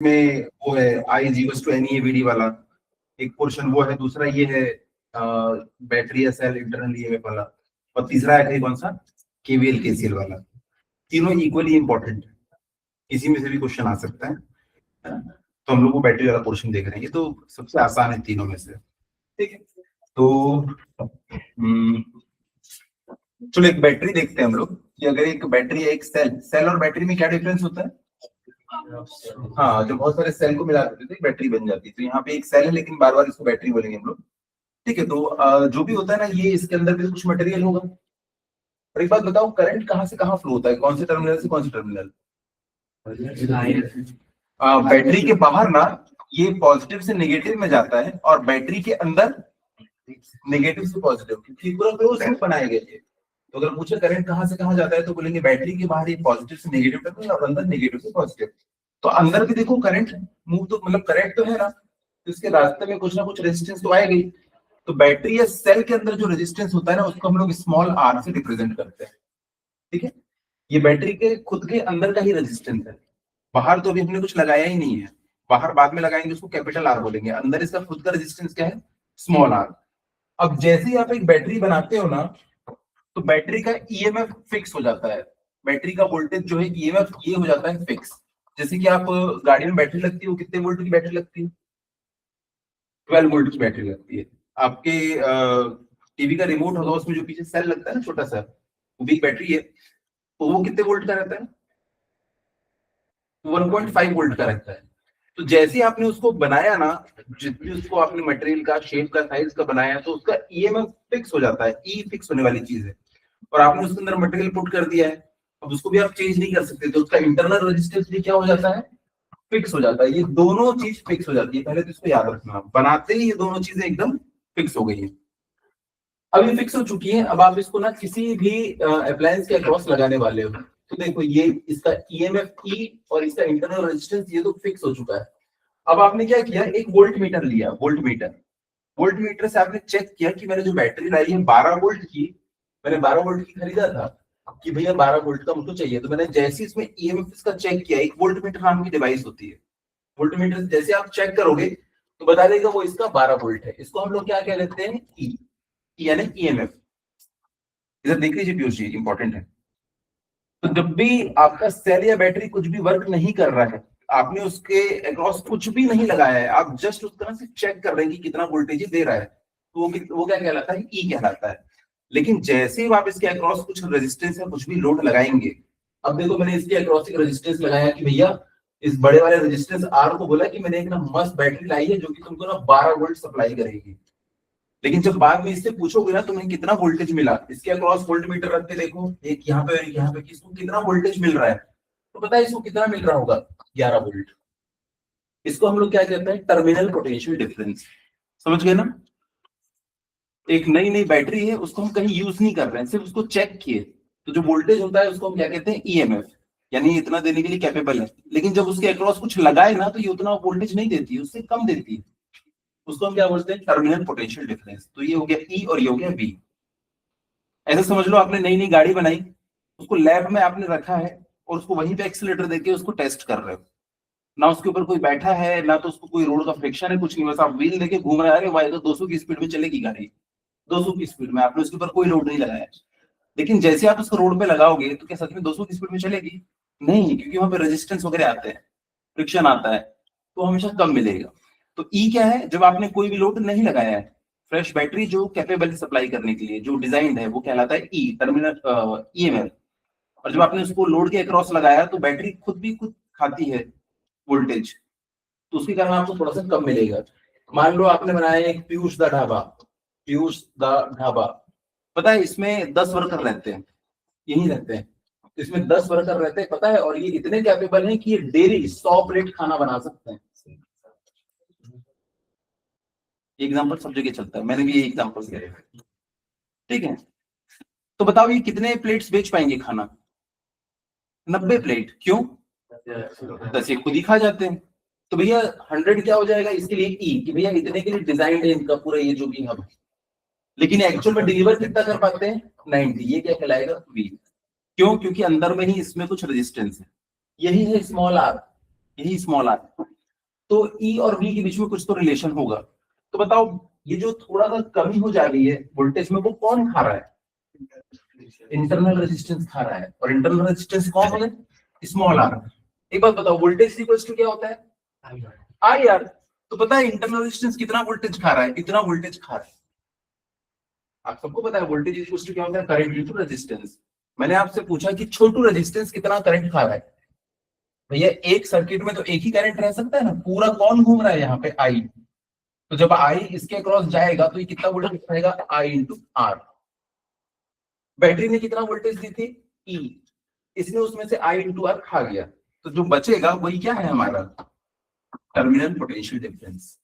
में वो है आई जीवस टू एनईएवीडी वाला एक पोर्शन वो है, दूसरा ये है बैटरी या सेल इंटरनल ईएमएफ वाला, और तीसरा है कौन सा केवीएल केसीएल वाला। तीनों इक्वली इंपॉर्टेंट है, किसी में से भी क्वेश्चन आ सकता है ना? तो हम लोग वो बैटरी वाला पोर्शन देख रहे हैं, ये तो सबसे आसान है तीनों में से। ठीक है, तो चलो एक बैटरी देखते हैं हम लोग कि अगर एक बैटरी है एक सेल और बैटरी में क्या डिफरेंस होता है। हाँ, जब बहुत सारे सेल को मिला देते तो बैटरी बन जाती है। तो यहाँ पे एक सेल है लेकिन बार बार इसको बैटरी बोलेंगे हम लोग। ठीक है, तो जो भी होता है ना, ये इसके अंदर भी कुछ मटेरियल होगा। और एक बात बताओ, करंट कहाँ से कहाँ फ्लो होता है, कौन से टर्मिनल से कौन से टर्मिनल। बैटरी के बाहर ना ये पॉजिटिव से नेगेटिव में जाता है, और बैटरी के अंदर नेगेटिव से पॉजिटिव, क्योंकि पूरा क्लोज लूप बनाया गया है। तो अगर पूछे करंट कहाँ से कहाँ जाता है तो बोलेंगे बैटरी के बाहर ये पॉजिटिव से नेगेटिव टर्मिनल और अंदर नेगेटिव से पॉजिटिव। तो अंदर भी देखो करंट मूव, तो मतलब करंट तो है ना, तो इसके रास्ते में कुछ ना कुछ रेजिस्टेंस तो आएगा ही। तो बैटरी या सेल के अंदर जो रेजिस्टेंस होता है ना, उसको हम लोग स्मॉल आर से रिप्रेजेंट करते हैं। ठीक है, ये बैटरी के खुद के अंदर का ही रेजिस्टेंस है, बाहर तो अभी हमने कुछ लगाया ही नहीं है, बाहर बाद में लगाएंगे, उसको कैपिटल आर बोलेंगे। अंदर इसका खुद का रेजिस्टेंस क्या है, स्मॉल आर। अब जैसे ही आप एक बैटरी बनाते हो ना, तो बैटरी का ईएमएफ फिक्स हो जाता है, बैटरी का वोल्टेज जो है ईएमएफ ये हो जाता है फिक्स। जैसे कि आप गाड़ी में बैटरी लगती है, वो कितने वोल्ट की बैटरी लगती है, 12 वोल्ट की बैटरी लगती है। आपके टीवी का रिमोट होगा, उसमें जो पीछे सेल लगता है ना छोटा सा, वो भी बैटरी है, तो वो कितने वोल्ट का रहता है, 1.5 वोल्ट का रहता है। तो जैसे ही आपने उसको बनाया ना, जितनी उसको आपने मटेरियल का शेप का साइज का बनाया, तो उसका ईएमएफ फिक्स हो जाता है, ई फिक्स होने वाली चीज है। और आपने उसके अंदर मटेरियल पुट कर दिया है, अब उसको भी आप चेंज नहीं कर सकते, तो उसका इंटरनल रेजिस्टेंस भी क्या हो जाता है, फिक्स हो जाता है। ये दोनों चीज फिक्स हो जाती है, पहले तो इसको याद रखना, बनाते ही ये दोनों चीजें एकदम फिक्स हो गई है। अब ये फिक्स हो चुकी है, अब आप इसको ना किसी भी अप्लायंस के अक्रॉस लगाने वाले हो, तो देखो ये इसका ईएमएफ ई और इसका इंटरनल रेजिस्टेंस ये तो फिक्स हो चुका है। अब आपने क्या किया, एक वोल्ट मीटर लिया, वोल्ट मीटर से आपने चेक किया कि मैंने जो बैटरी लाई है 12 वोल्ट की, मैंने 12 वोल्ट की खरीदा था कि भैया 12 वोल्ट का मुझको चाहिए, तो मैंने जैसे इसमें ईएमएफ इसका चेक किया, एक वोल्ट मीटर नाम की डिवाइस होती है, वोल्ट मीटर जैसे आप चेक करोगे तो बता देगा वो इसका 12 वोल्ट है। इसको हम लोग क्या कह लेते हैं, ई, यानी ईएमएफ। इधर देख लीजिए पीयूष जी, इंपॉर्टेंट है। तो जब भी आपका सेल या बैटरी कुछ भी वर्क नहीं कर रहा है, आपने उसके अक्रॉस कुछ भी नहीं लगाया है, आप जस्ट उस तरह से चेक कर रहे हैं कि कितना वोल्टेज दे रहा है, तो वो क्या कहलाता है, ई कहलाता है। लेकिन जैसे ही आप इसके अक्रॉस कुछ रेजिस्टेंस या कुछ भी लोड लगाएंगे, अब देखो मैंने इसके अक्रॉस एक रेजिस्टेंस लगाया कि भैया इस बड़े वाले रेजिस्टेंस आर को बोला कि मैंने एक ना मस्त बैटरी लाई है जो कि तुमको ना 12 वोल्ट सप्लाई करेगी। लेकिन जब बाद में इससे पूछोगे ना तुम्हें कितना वोल्टेज मिला, इसके अक्रॉस वोल्ट मीटर रख के देखो, एक यहाँ पे और यहाँ पे, किसको कितना वोल्टेज मिल रहा है, तो पता है इसको कितना मिल रहा होगा, 11 वोल्ट। इसको हम लोग क्या कहते हैं, टर्मिनल पोटेंशियल डिफरेंस। समझ गए ना, एक नई नई बैटरी है, उसको हम कहीं यूज नहीं कर रहे हैं, सिर्फ उसको चेक किए, तो जो वोल्टेज होता है उसको हम क्या कहते हैं, ईएमएफ, यानी इतना देने के लिए कैपेबल है। लेकिन जब उसके अक्रॉस कुछ लगाए ना, तो ये उतना वोल्टेज नहीं देती है, उससे कम देती है, उसको हम क्या बोलते हैं, टर्मिनल पोटेंशियल डिफरेंस। तो ये हो गया ई और ये हो गया वी। ऐसे समझ लो आपने नई नई गाड़ी बनाई, उसको लैब में आपने रखा है, और उसको वहीं पे एक्सीलेटर देके उसको टेस्ट कर रहे हो, ना उसके ऊपर कोई बैठा है, ना तो उसको कोई रोड का फ्रिक्शन है, कुछ नहीं, बस आप व्हील देके घूम रहे हैं, भाई तो 200 की स्पीड में चलेगी गाड़ी, 200 की स्पीड में, आपने उसके ऊपर कोई लोड नहीं लगाया। लेकिन जैसे आप उसको रोड पे लगाओगे तो क्या सच में 200 की स्पीड में चलेगी, नहीं, क्योंकि वहां पे रेजिस्टेंस वगैरह आते हैं, फ्रिक्शन आता है, तो हमेशा कम मिलेगा। तो ई क्या है, जब आपने कोई भी लोड नहीं लगाया है, फ्रेश बैटरी जो कैपेबल सप्लाई करने के लिए जो डिजाइन है, वो कहलाता है ई, टर्मिनल ईएमएफ। और जब आपने उसको लोड के अक्रॉस लगाया तो बैटरी खुद भी खुद खाती है वोल्टेज, तो उसके कारण आपको थोड़ा सा कम मिलेगा। मान लो आपने बनाया एक पीयूष दा ढाबा, पीयूष दा ढाबा, पता है इसमें 10 वर्कर रहते हैं, यही रहते हैं, इसमें 10 वर्कर रहते हैं, पता है, और ये इतने कैपेबल हैं कि ये डेली 100 प्लेट खाना बना सकते हैं। एग्जाम्पल सब जगह चलता है, मैंने भी ये एग्जाम्पल दिया है। ठीक है, तो बताओ ये कितने प्लेट्स बेच पाएंगे खाना, 90 प्लेट। क्यों, 10 ये खुद ही खा जाते हैं। तो भैया 100 क्या हो जाएगा, इसके लिए ई, कि भैया इतने के लिए डिजाइन है इनका पूरा ये जो भी हम, लेकिन एक्चुअल में डिलीवर कितना कर पाते हैं, 90, ये क्या कहलाएगा, वी। क्यों, क्योंकि अंदर में ही इसमें कुछ रेजिस्टेंस है, यही है स्मॉल आर। यही स्मॉल आर। तो ई और वी के बीच में कुछ तो रिलेशन होगा। तो बताओ ये जो थोड़ा सा कमी हो जा रही है वोल्टेज में, वो कौन खा रहा है? इंटरनल रेजिस्टेंस खा रहा है। और इंटरनल रेजिस्टेंस कौन है? Small R. एक बात बताओ, वोल्टेज इक्वल्स टू क्या होता है? I R. तो पता है इंटरनल रेजिस्टेंस कितना वोल्टेज खा रहा है? इतना वोल्टेज खा रहा है। आप सबको पता है वोल्टेज इक्वल्स टू क्या होता है? Current into resistance. मैंने आपसे पूछा कि छोटू रेजिस्टेंस कितना करंट खा रहा है। भैया एक सर्किट में तो एक ही करंट रह सकता है ना, पूरा कौन घूम रहा है यहाँ पे? आई। तो जब आई इसके अक्रॉस जाएगा तो ये कितना वोल्टेज रहेगा? आई इंटू आर। बैटरी ने कितना वोल्टेज दी थी? ई। इसने उसमें से आई इंटू आर खा गया। तो जो बचेगा वही क्या है हमारा? Terminal potential difference.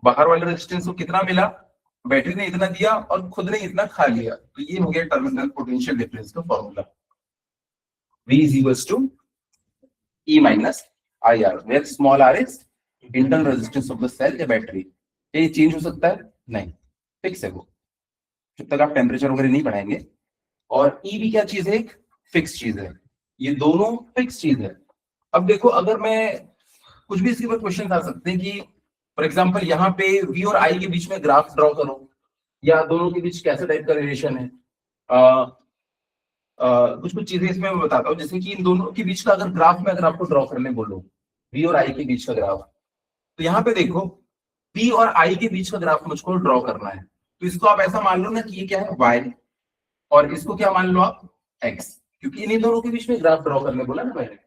बाहर वाले रेजिस्टेंस को कितना मिला? बैटरी ने इतना दिया और खुद ने इतना खा लिया। तो ये हो गया टर्मिनल पोटेंशियल डिफरेंस का formula. V is equals to E minus IR, where small r is internal resistance of the cell या बैटरी। ये चेंज हो सकता है? नहीं, फिक्स है वो, जब तक आप टेम्परेचर वगैरह नहीं बढ़ाएंगे। और ई भी क्या चीज है? एक फिक्स चीज है। ये दोनों फिक्स चीज है। अब देखो, अगर मैं कुछ भी इसके ऊपर क्वेश्चन आ सकते हैं कि फॉर एग्जांपल यहाँ पे वी और आई के बीच में ग्राफ ड्रॉ करो, या दोनों के बीच कैसे टाइप का रिलेशन है। कुछ कुछ चीजें इसमें मैं बताता हूँ, जैसे कि इन दोनों के बीच का अगर ग्राफ में अगर आपको ड्रॉ करने बोलो, वी और आई के बीच का ग्राफ, तो यहाँ पे देखो वी और आई के बीच का ग्राफ मुझको ड्रॉ करना है। तो इसको आप ऐसा मान लो ना कि ये क्या है? वाई। और इसको क्या मान लो आप? एक्स, क्योंकि इन्हीं दोनों के बीच में ग्राफ ड्रॉ करने बोला ना मैंने।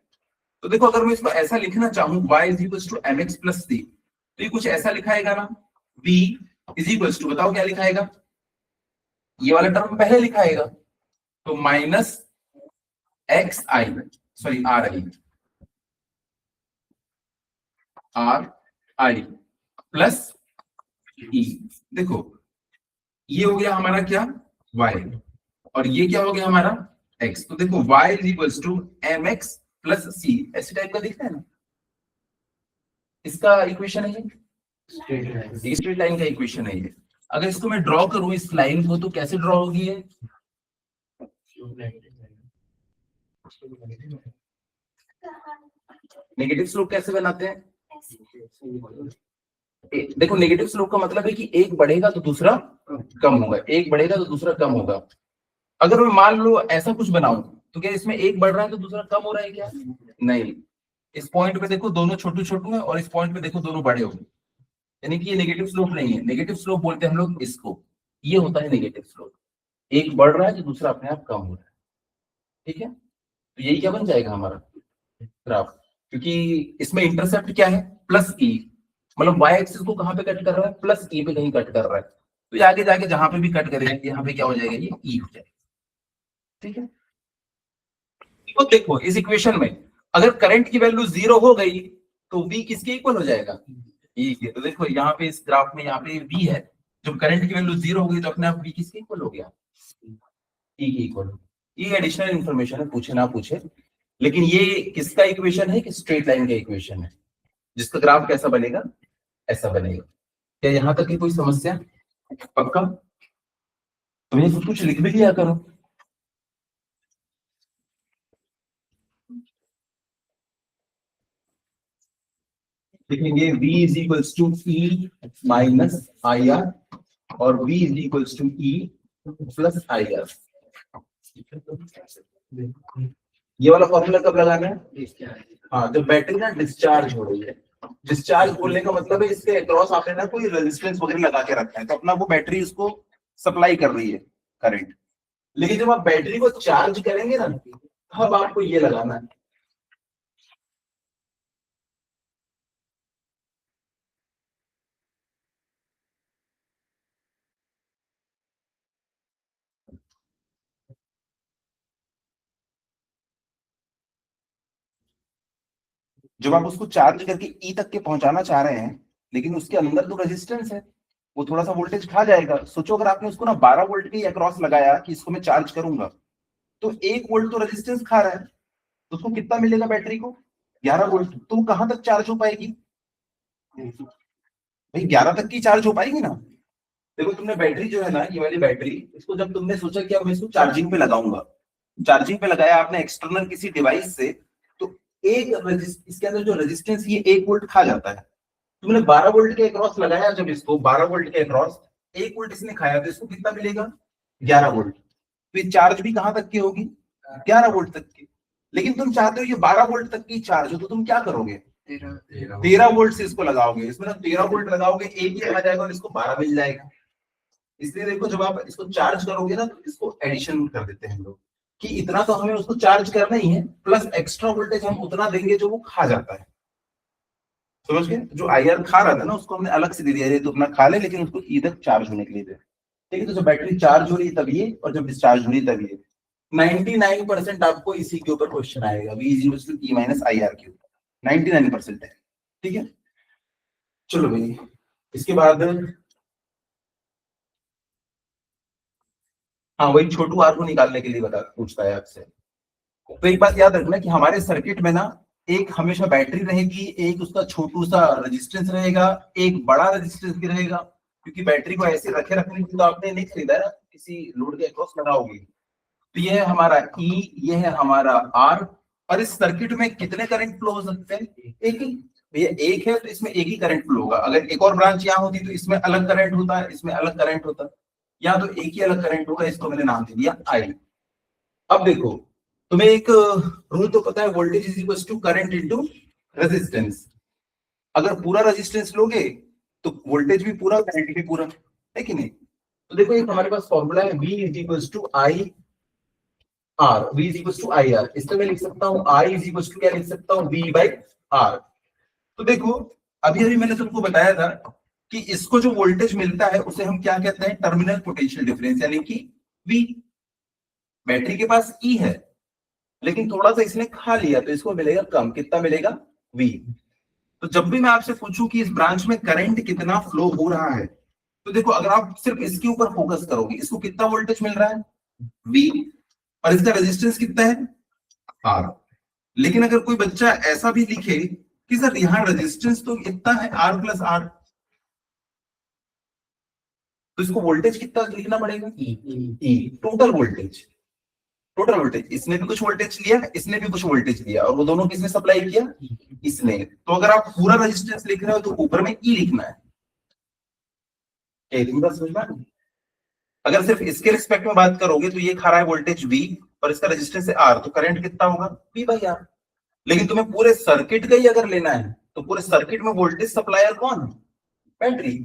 तो देखो अगर मैं इसको ऐसा लिखना चाहूँ, y is equals to mx plus c, तो ये कुछ ऐसा लिखाएगा ना। b इज इक्वल्स टू, बताओ क्या लिखाएगा? ये वाला टर्म पहले लिखाएगा, तो minus x i, sorry r i plus e. देखो ये हो गया हमारा क्या? y, और ये क्या हो गया हमारा? x। तो देखो y is equals to mx plus c, ऐसे टाइप का दिखता है ना। इसका इक्वेशन है ये, स्ट्रेट लाइन का इक्वेशन है ये। अगर इसको मैं ड्रॉ करूं इस लाइन को, तो कैसे ड्रॉ होगी ये? नेगेटिव स्लोप कैसे बनाते हैं? देखो नेगेटिव स्लोप का मतलब है कि एक बढ़ेगा तो दूसरा कम होगा, एक बढ़ेगा तो दूसरा कम होगा। अगर मैं मान लो ऐसा कुछ बनाऊं, तो क्या इसमें एक बढ़ रहा है तो दूसरा कम हो रहा है क्या? नहीं। इस पॉइंट पे देखो दोनों छोटू छोटू है, और इस पॉइंट पे देखो दोनों बड़े हो गए, यानी कि ये नेगेटिव स्लोप नहीं है। नेगेटिव स्लोप बोलते हैं हम लोग इसको, ये होता है नेगेटिव स्लोप। एक बढ़ रहा है तो दूसरा अपने आप कम हो रहा है। ठीक है, तो यही क्या बन जाएगा हमारा ग्राफ, क्योंकि इसमें इंटरसेप्ट क्या है? प्लस ई, मतलब वाई एक्सिस को कहां पे कट कर रहा है? प्लस ई पे कहीं कट कर रहा है। तो ये आगे जाके जहां पे भी कट करेगा यहाँ पे क्या हो जाएगा? ये ई हो जाएगा। ठीक है, तो देखो इस इक्वेशन में अगर करंट की वैल्यू 0 हो गई तो v किसके इक्वल हो जाएगा? ई के। तो देखो यहाँ पे इस ग्राफ में यहाँ पे v है, जब करंट की वैल्यू 0 हो गई तो अपने आप v किसके इक्वल हो गया? ई के इक्वल। ये एडिशनल इंफॉर्मेशन है, पूछे ना पूछे, लेकिन ये किसका इक्वेशन है? कि स्ट्रेट लाइन का इक्वेशन है, जिसका ग्राफ कैसा बनेगा? ऐसा बनेगा। क्या यहाँ तक की कोई समस्या? पक्का? तो ये कुछ लिख भी लिया करो। लिखेंगे v is equals to E minus I R, और v is equals to E plus I R. ये वाला फॉर्मूला कब लगाना है? हाँ, जब बैटरी ना डिस्चार्ज हो रही है। डिस्चार्ज बोलने का मतलब है इसके अक्रॉस आपने ना कोई रेजिस्टेंस वगैरह लगा के रखा है, तो अपना वो बैटरी उसको सप्लाई कर रही है करंट। लेकिन जब आप बैटरी को चार्ज करेंगे ना, तब आपको ये लगाना है। जब आप उसको चार्ज करके ई तक के पहुंचाना चाह रहे हैं, लेकिन उसके अंदर तो रेजिस्टेंस है, वो थोड़ा सा वोल्टेज खा जाएगा। सोचो अगर आपने उसको ना 12 वोल्ट के अक्रॉस लगाया कि इसको मैं चार्ज करूंगा, तो 1 वोल्ट तो रेजिस्टेंस खा रहा है, तो उसको कितना मिलेगा बैटरी को? 11 वोल्ट। तो कहां तक चार्ज हो पाएगी भाई? 11 तक की चार्ज हो पाएगी ना। देखो तुमने बैटरी जो है ना, ये वाली बैटरी, इसको जब तुमने सोचा कि अब मैं इसको चार्जिंग पे लगाऊंगा, चार्जिंग पे लगाया आपने एक्सटर्नल किसी डिवाइस से, तो इसके अंदर जो रेजिस्टेंस ये 1 वोल्ट खा जाता है। तुमने 12 वोल्ट के अक्रॉस लगाया, जब इसको 12 वोल्ट के अक्रॉस 1 वोल्ट इसने खाया, तो इसको कितना मिलेगा? 11 वोल्ट। तो चार्ज भी कहां तक की होगी? 11 वोल्ट तक की। लेकिन तुम चाहते हो ये 12 वोल्ट तक की चार्ज हो, तो तुम क्या करोगे? 13 वोल्ट से इसको लगाओगे। इसमें ना 13 वोल्ट लगाओगे, एक ही आ जाएगा और इसको 12 मिल जाएगा। इसलिए देखो, जब आप इसको चार्ज करोगे ना, तो इसको एडिशन कर देते हैं हम लोग कि इतना तो हमें उसको चार्ज करना ही है, प्लस एक्स्ट्रा वोल्टेज हम उतना देंगे जो वो खा जाता है। समझ गए? जो आईआर खा रहा था ना, उसको हमने अलग से दे दिया, तो अपना खा ले, लेकिन उसको इधर चार्ज होने के लिए दे। ठीक है, तो जब बैटरी चार्ज हो रही है तब ये, और जब डिस्चार्ज हो रही है तब ये। 99% आपको इसी के ऊपर क्वेश्चन आएगा, V is E minus IR के ऊपर 99% है। ठीक है, चलो भाई, इसके बाद हाँ, वही छोटू आर को निकालने के लिए पूछता है आपसे। तो एक बात याद रखना कि हमारे सर्किट में ना एक हमेशा बैटरी रहेगी, एक उसका छोटू सा रेजिस्टेंस रहेगा, एक बड़ा रेजिस्टेंस भी रहेगा, क्योंकि बैटरी को ऐसे रखने के लिए तो आपने नहीं खरीदा है, किसी लोड के अक्रॉस लगाओगे। तो ये है हमारा E, ये है हमारा R। और इस सर्किट में कितने करंट फ्लो हो सकते हैं? एक ही। भैया एक है तो इसमें एक ही करंट फ्लो होगा। अगर एक और ब्रांच यहाँ होती तो इसमें अलग करंट होता है, इसमें अलग करंट होता है। यहाँ तो एक ही अलग करंट होगा, इसको मैंने नाम दे दिया I। अब देखो, तुम्हें एक रूल तो पता है, voltage is equal to current into resistance. अगर पूरा रेजिस्टेंस लोगे तो वोल्टेज भी पूरा, करंट भी पूरा, है कि नहीं? तो देखो, एक हमारे पास फॉर्मूला है, V is equal to I R. V is equal to I R. इसको मैं लिख सकता हूँ I इज इक्वल टू, क्या लिख सकता हूँ, V बाई आर। तो देखो, अभी अभी मैंने तुमको बताया था कि इसको जो वोल्टेज मिलता है उसे हम क्या कहते हैं? टर्मिनल पोटेंशियल डिफरेंस, यानी कि V। बैटरी के पास E है, लेकिन थोड़ा सा इसने खा लिया, तो इसको मिलेगा कम। कितना मिलेगा? V। तो जब भी मैं आपसे पूछूं कि इस ब्रांच में करंट कितना फ्लो हो रहा है, तो देखो, अगर आप सिर्फ इसके ऊपर फोकस करोगे, इसको कितना वोल्टेज मिल रहा है? V। और इसका रेजिस्टेंस कितना है? R। लेकिन अगर कोई बच्चा ऐसा भी लिखे कि सर यहां रेजिस्टेंस तो इतना है, R प्लस R, तो इसको वोल्टेज कितना लिखना पड़ेगा? E। Total voltage. Total voltage, इसने भी कुछ वोल्टेज लिया, इसने भी कुछ वोल्टेज लिया, और वो दोनों किसने सप्लाई किया? इसने। तो अगर आप पूरा रेजिस्टेंस लिख रहे हो तो ऊपर में E लिखना है। समझ में? अगर सिर्फ इसके रिस्पेक्ट में बात करोगे तो ये खा रहा है वोल्टेज V और इसका रेजिस्टेंस है R, तो करंट कितना होगा? V by R। लेकिन तुम्हें पूरे सर्किट का ही अगर लेना है तो पूरे सर्किट में वोल्टेज सप्लायर कौन? बैटरी।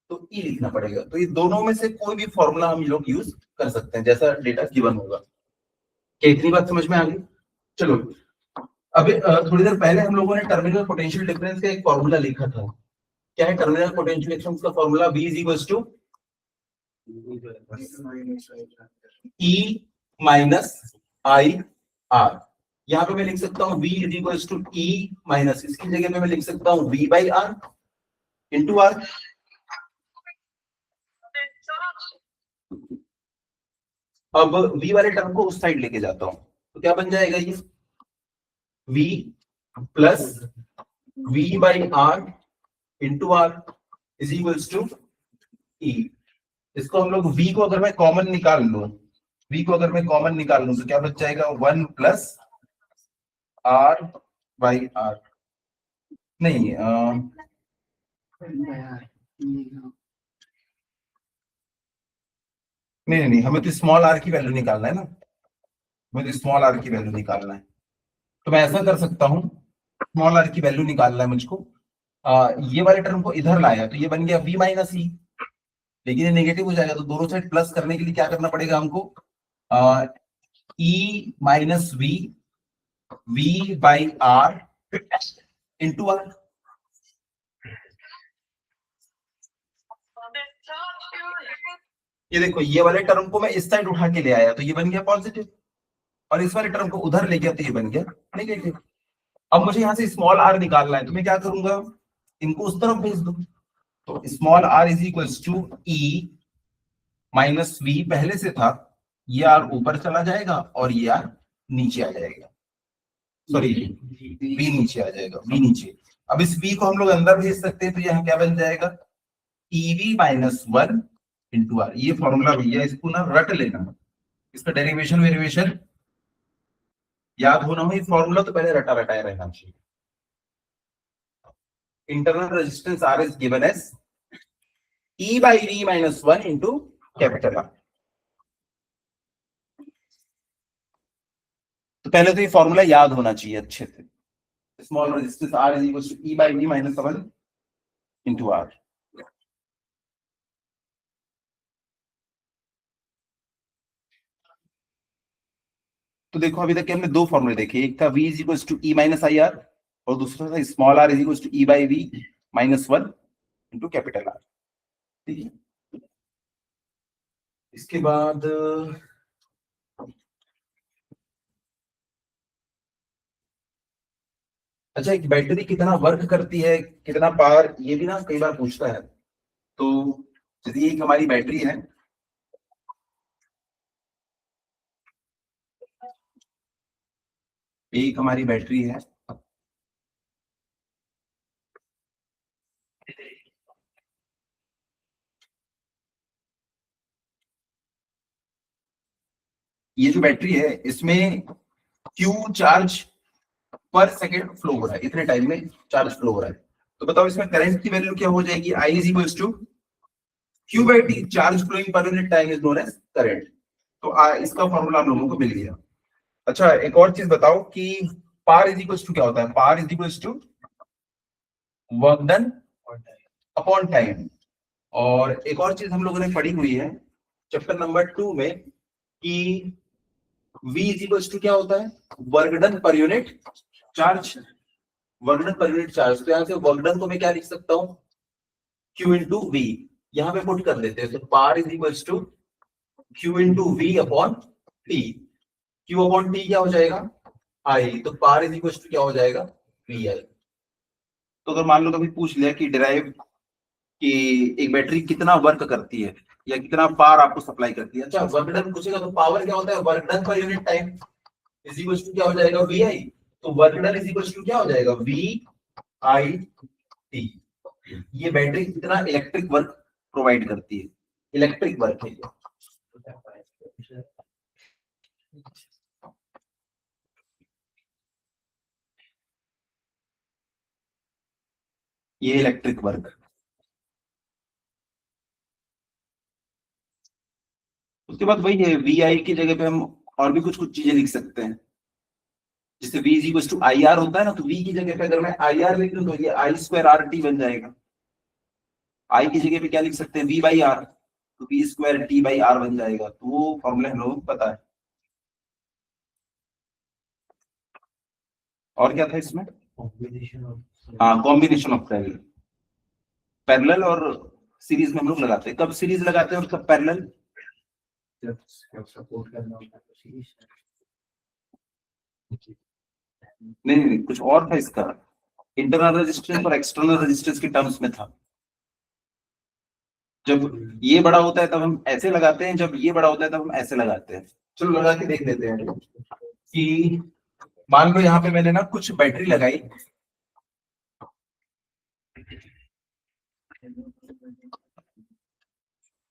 तो E लिखना पड़ेगा। तो ये दोनों में से कोई भी फॉर्मूला हम लोग यूज कर सकते हैं, जैसा डेटा गिवन होगा। क्या इतनी बात समझ में आ गई? चलो, अभी थोड़ी देर पहले हम लोगों ने टर्मिनल पोटेंशियल डिफरेंस का एक फॉर्मूला लिखा था। क्या है टर्मिनल पोटेंशियल डिफरेंस का formula? V is equal to E minus I R. यहाँ पे मैं लिख सकता हूँ V is equal to E minus, इसकी जगह पे मैं लिख सकता हूँ V by R into R. अब V वाले टर्म को उस साइड लेके जाता हूं, तो क्या बन जाएगा? ये V plus V by R into R is equal to E। इसको हम लोग V को अगर मैं कॉमन निकाल लूं, V को अगर मैं कॉमन निकाल लूं तो क्या बच जाएगा? 1 प्लस R बाई आर। नहीं, नहीं, हमें तो स्मॉल r की वैल्यू निकालना है ना, मुझे स्मॉल r की वैल्यू निकालना है। तो मैं ऐसा कर सकता हूँ, स्मॉल r की वैल्यू निकालना है मुझको। ये वाले टर्म को इधर लाया तो ये बन गया V माइनस ई, लेकिन ये नेगेटिव हो जाएगा, तो दोनों साइड प्लस करने के लिए क्या करना पड़ेगा हमको? E minus V by R into R. ये देखो, ये वाले टर्म को मैं इस साइड उठा के ले आया तो ये बन गया पॉजिटिव, और इस वाले टर्म को उधर ले गया तो ये बन गया नेगेटिव। अब मुझे यहाँ से स्मॉल r निकालना है, तो मैं क्या करूंगा? इनको उस तरफ भेज दूं। तो small r is equal to E minus V, पहले से था, ये r ऊपर चला जाएगा और ये r नीचे आ जाएगा, सॉरी V नीचे आ जाएगा, V नीचे। अब इस V को हम लोग अंदर भेज सकते हैं, तो यहाँ क्या बन जाएगा? EV minus 1 into R. ये फॉर्मूला भैया, इसको ना रट लेना, इसका डेरिवेशन वेरिएशन याद होना हो ये फॉर्मूला तो पहले रटा रटाया रहना चाहिए। Internal resistance R is given as E by V minus 1 into capital R. तो पहले तो ये फॉर्मूला याद होना चाहिए अच्छे से। Small resistance R is equals to E by V minus 1 into R। तो देखो अभी तक हमने दो फॉर्मूले देखे, एक था V is equals to E minus IR और दूसरा था small r is equals to E by V minus 1 into capital R। ठीक है, इसके बाद अच्छा, एक बैटरी कितना वर्क करती है, कितना पावर, ये भी ना कई बार पूछता है। तो यदि एक हमारी बैटरी है, एक हमारी बैटरी है, ये जो बैटरी है इसमें क्यू चार्ज पर सेकेंड फ्लो हो रहा है, इतने टाइम में चार्ज फ्लो हो रहा है। तो बताओ इसमें करंट की वैल्यू क्या हो जाएगी, I is equals to Q by T, charge flowing per unit time is known as current. तो इसका फॉर्मूला हम लोगों को मिल गया। अच्छा, एक और चीज बताओ कि पावर इज इक्वल्स टू क्या होता है, power is equals to work done upon time. और एक और चीज हम लोगों ने पढ़ी हुई है चैप्टर नंबर 2 में कि V इज इक्वल्स टू क्या होता है, work done per unit charge, work done per unit charge. तो यहाँ से वर्क डन को मैं क्या लिख सकता हूँ, Q इंटू V, यहाँ पे पुट कर देते हैं। तो power is equals to Q into V upon T। Q upon T क्या हो जाएगा, I। तो पावर इज इक्वल्स टू क्या हो जाएगा, VI। तो अगर मान लो कभी पूछ लिया कि डिराइव कि एक बैटरी कितना वर्क करती है या कितना पावर आपको सप्लाई करती है, अच्छा वर्क डन पूछेगा तो पावर क्या होता है, work done per unit time is equals to क्या हो जाएगा, VI। तो work done is equals to क्या हो जाएगा, VIT। ये बैटरी कितना इलेक्ट्रिक वर्क प्रोवाइड करती है, इलेक्ट्रिक वर्क है ये इलेक्ट्रिक वर्क। उसके बाद वही है, VI की जगह पे हम और भी कुछ कुछ चीजें लिख सकते हैं, जैसे V is equal to IR होता है ना, तो V की जगह पे अगर मैं IR लिख लूं तो ये I स्क्वायर RT बन जाएगा। I की जगह पे क्या लिख सकते हैं, V बाई R, तो V square T by R बन जाएगा। तो वो फॉर्मूला हम लोगों को पता है। और क्या था इसमें, हाँ कॉम्बिनेशन ऑफ पैरेलल, पैरेलल और सीरीज में हम लोग लगाते हैं। कब सीरीज लगाते हैं और कब पैरेलल, सपोर्ट करना होता है। नहीं नहीं कुछ और था इसका, इंटरनल रेजिस्टेंस और एक्सटर्नल रेजिस्टेंस के टर्म्स में था। जब ये बड़ा होता है तब हम ऐसे लगाते हैं, जब ये बड़ा होता है तब हम ऐसे लगाते हैं। चलो लगा के देख लेते हैं कि मान लो यहाँ पे मैंने ना कुछ बैटरी लगाई,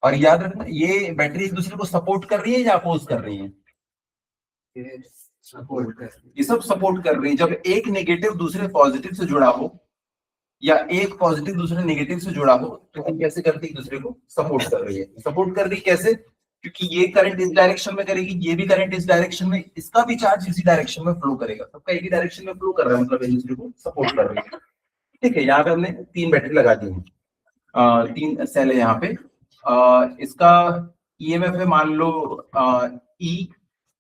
और याद रखना ये बैटरी एक दूसरे को सपोर्ट कर रही है या अपोज कर रही है, ये सब सपोर्ट कर रही है। जब एक नेगेटिव दूसरे पॉजिटिव से जुड़ा हो या एक पॉजिटिव दूसरे नेगेटिव से जुड़ा हो तो हम कैसे करते हैं, एक दूसरे को सपोर्ट कर रही है। सपोर्ट कर रही कैसे, क्योंकि ये करंट इस डायरेक्शन में करेगी, ये भी करंट इस डायरेक्शन में, इसका भी चार्ज इसी डायरेक्शन में फ्लो करेगा, सबका एक ही डायरेक्शन में फ्लो कर रहा है, मतलब एक दूसरे को सपोर्ट कर रही है। ठीक है, यहाँ पे हमने 3 बैटरी लगा दी है, 3 सेल है यहाँ पे। इसका ईएमएफ है मान लो E,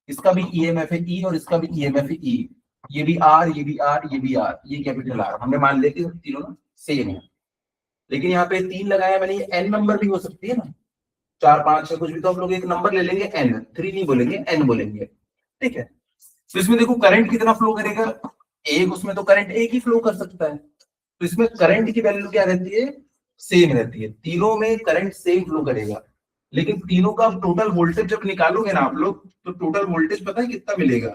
इसका भी ईएमएफ है E और इसका भी ईएमएफ है E। ये भी R, ये भी R, ये भी R, ये कैपिटल R। हमने मान लिया कि तीनों ना सेम है, लेकिन यहाँ पे 3 लगाया मैंने, ये n नंबर भी हो सकती है ना, 4 5 6 कुछ भी, तो हम लोग एक नंबर ले लेंगे n, 3 नहीं बोलेंगे n बोलेंगे। ठीक है, तो इसमें देखो करंट कितना फ्लो करेगा, एक उसमें तो करंट एक ही फ्लो कर सकता है, तो इसमें करंट की वैल्यू क्या रहती है, सेम रहती है। तीनों में करंट सेम फ्लो करेगा, लेकिन तीनों का टोटल वोल्टेज जब निकालोगे ना आप लोग, तो टोटल वोल्टेज पता है कितना मिलेगा,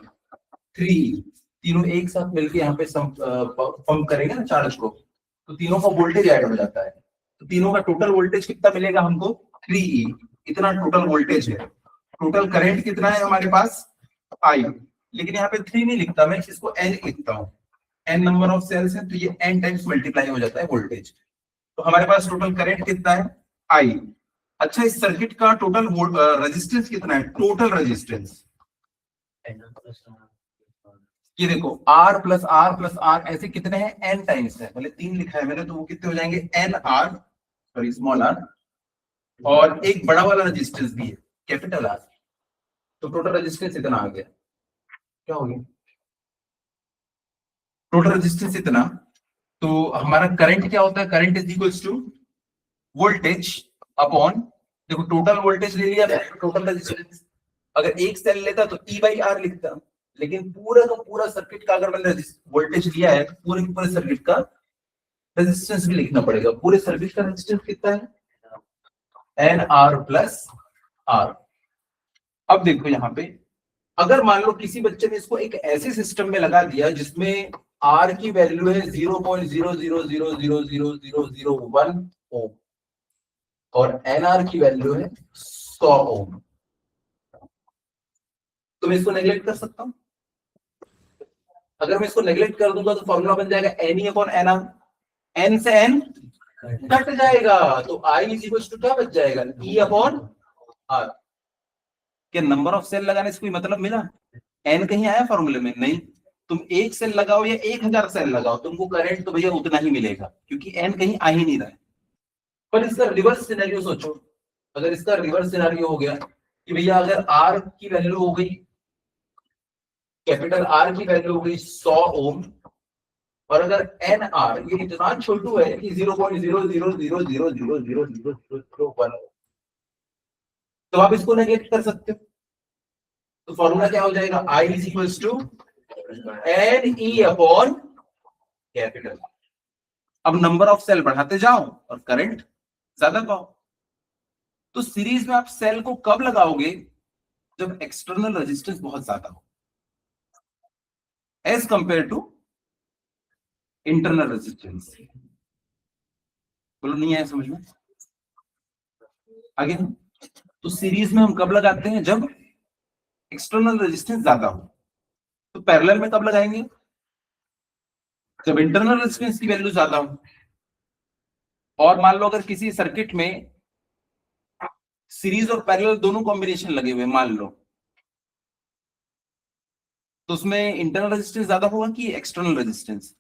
3। तीनों एक साथ मिलकर यहाँ पे पंप करेंगे ना चार्ज को, तो तीनों का वोल्टेज ऐड हो जाता है। तो तीनों का टोटल वोल्टेज कितना मिलेगा हमको, 3E। इतना टोटल वोल्टेज है। टोटल करंट कितना है हमारे पास, I। लेकिन यहाँ पे 3 नहीं लिखता, मैं इसको n लिखता हूँ। n नंबर ऑफ सेल्स है तो ये n टाइम्स मल्टीप्लाई हो जाता है वोल्टेज। तो हमारे पास टोटल करंट कितना है, I। अच्छा, इस सर्किट का टोटल रेजिस्टेंस कितना है, टोटल रेजिस्टेंस ये देखो R plus R plus R ऐसे कितने हैं, n टाइम्स है, भले 3 लिखा है मैंने तो वो कितने हो जाएंगे, n R, sorry small r, और एक बड़ा वाला रेजिस्टेंस भी है कैपिटल R। तो टोटल रेजिस्टेंस इतना आ गया, क्या हो गया, टोटल रेजिस्टेंस इतना। तो हमारा करंट क्या होता है, current is equals to voltage upon, देखो टोटल वोल्टेज ले लिया, टोटल रेजिस्टेंस, अगर एक सेल लेता तो E बाई R लिखता, लेकिन पूरा का पूरा सर्किट का अगर मैंने वोल्टेज लिया है तो पूरे के पूरे सर्किट का रेजिस्टेंस भी लिखना पड़ेगा। पूरे सर्किट का रेजिस्टेंस कितना है, NR प्लस R। अब देखो यहाँ पे, अगर मान लो किसी बच्चे ने इसको एक ऐसे सिस्टम में लगा दिया जिसमें R की वैल्यू है 0.000000001 ओम और NR की वैल्यू है 100 ओम, तो मैं इसको नेगलेक्ट कर सकता हूं। अगर मैं इसको नेगलेक्ट कर दूंगा तो फॉर्मूला बन जाएगा NE अपॉन NR, N से N कट जाएगा तो I इज इक्वल टू क्या बच जाएगा, E अपॉन R। क्या नंबर ऑफ सेल लगाने से कोई मतलब मिला, N कहीं आया फॉर्मूले में, नहीं। तुम एक सेल लगाओ या 1000 सेल लगाओ, तुमको करंट तो भैया उतना ही मिलेगा, क्योंकि N कहीं आ ही नहीं रहा है। पर इसका रिवर्स सिनेरियो सोचो, अगर इसका रिवर्स सिनेरियो हो गया कि भैया अगर R की वैल्यू हो गई, कैपिटल R की वैल्यू हो गई 100 ओम, और अगर NR ये इतना छोटू है कि 0.000000001, तो आप इसको नेगलेक्ट कर सकते हो। तो फॉर्मूला क्या हो जाएगा, I is equals to NE upon capital. अब नंबर ऑफ सेल बढ़ाते जाओ और करंट ज्यादा पाओ। तो सीरीज में आप सेल को कब लगाओगे, जब एक्सटर्नल रेजिस्टेंस बहुत ज्यादा हो as compare to internal resistance. बोलो नहीं आया समझ में, आगे। तो सीरीज में हम कब लगाते हैं, जब एक्सटर्नल रेजिस्टेंस ज्यादा हो। तो पैरेलल में कब लगाएंगे, जब इंटरनल रेजिस्टेंस की वैल्यू ज्यादा हो। और मान लो अगर किसी सर्किट में सीरीज और पैरेलल दोनों कॉम्बिनेशन लगे हुए मान लो, तो उसमें इंटरनल रेजिस्टेंस ज्यादा होगा कि एक्सटर्नल रेजिस्टेंस,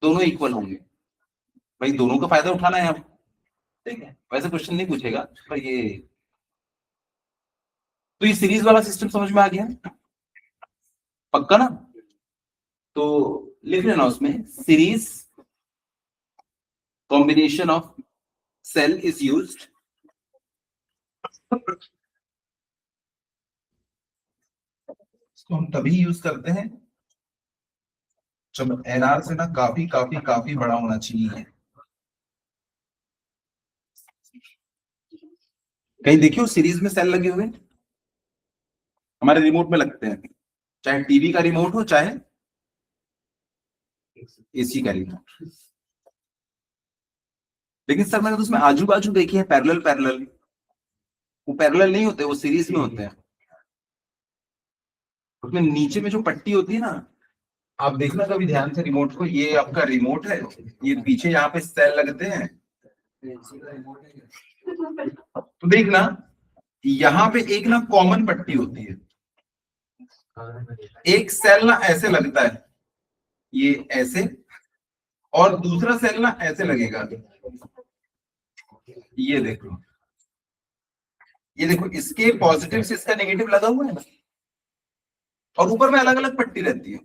दोनों इक्वल होंगे। भाई दोनों का फायदा उठाना है अब, ठीक है, वैसे क्वेश्चन नहीं पूछेगा पर ये, तो ये सीरीज वाला सिस्टम समझ में आ गया पक्का ना। तो लिख लेना उसमें, series combination of cell is used इसको हम तभी यूज करते हैं जब NR से ना काफी काफी काफी बड़ा होना चाहिए। कहीं देखियो सीरीज में सेल लगे हुए, हमारे रिमोट में लगते हैं, चाहे टीवी का रिमोट हो चाहे एसी का रिमोट। लेकिन सर मैंने तो उसमें आजू बाजू देखी है पैरेलल पैरेलल, वो पैरेलल नहीं होते, वो सीरीज में होते हैं। उसमें नीचे में जो पट्टी होती है ना, आप देखना कभी ध्यान से रिमोट को, ये आपका रिमोट है, ये पीछे यहाँ पे सेल लगते हैं, तो देखना यहाँ पे एक ना कॉमन पट्टी होती है, एक सेल ना ऐसे लगता है, ये ऐसे, और दूसरा सेल ना ऐसे लगेगा, ये देखो, ये देखो, इसके पॉजिटिव से इसका नेगेटिव लगा हुआ है ना, और ऊपर में अलग अलग पट्टी रहती है,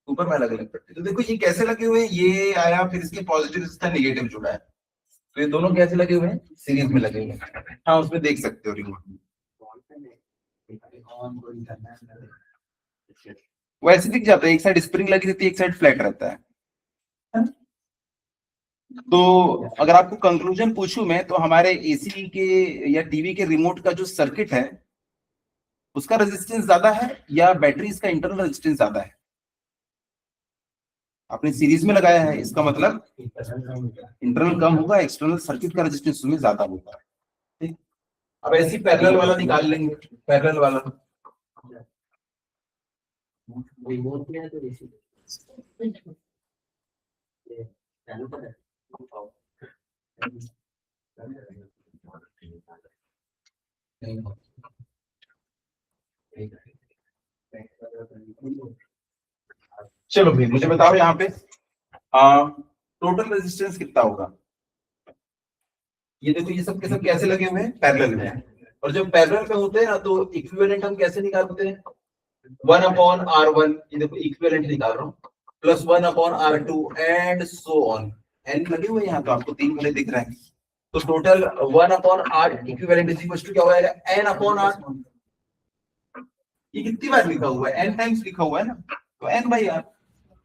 ऊपर में अलग अलग पट्टी। तो देखो ये कैसे लगे हुए हैं, ये आया फिर इसके पॉजिटिव इसका नेगेटिव जुड़ा है, तो ये दोनों कैसे लगे हुए हैं, सीरीज में लगे हुए हैं। हाँ उसमें देख सकते हो रिमोट में, वैसे दिख जाता है, एक साइड स्प्रिंग लगी रहती है, एक साइड फ्लैट रहता है। तो अगर आपको कंक्लूजन पूछूं मैं, तो हमारे एसी के या टीवी के रिमोट का जो सर्किट है उसका रेजिस्टेंस ज्यादा है या बैटरी का इंटरनल रेजिस्टेंस ज्यादा है। आपने सीरीज में लगाया है, इसका मतलब इंटरनल कम होगा, एक्सटर्नल सर्किट का रेजिस्टेंस उसमें ज्यादा होगा। ठीक, अब ऐसी पैरेलल वाला निकाल लेंगे, पैरेलल वाला रिमोट में है तो चालू कर चलो भाई मुझे बताओ यहाँ पे टोटल रेजिस्टेंस कितना होगा। ये देखो ये सब के सब कैसे लगे हुए हैं, पैरेलल में। और जब पैरेलल में होते हैं ना तो इक्विवेलेंट हम कैसे निकालते हैं, 1/R1, ये देखो इक्विवेलेंट निकाल रहा हूँ, plus 1/R2 and so on. N लगे हुए यहाँ तो आपको 3 बड़े दिख रहे हैं, तो total 1/R equivalent is equal to क्या हो जाएगा, N/R। ये कितनी बार लिखा हुआ है, n टाइम्स लिखा हुआ है ना, तो N/R।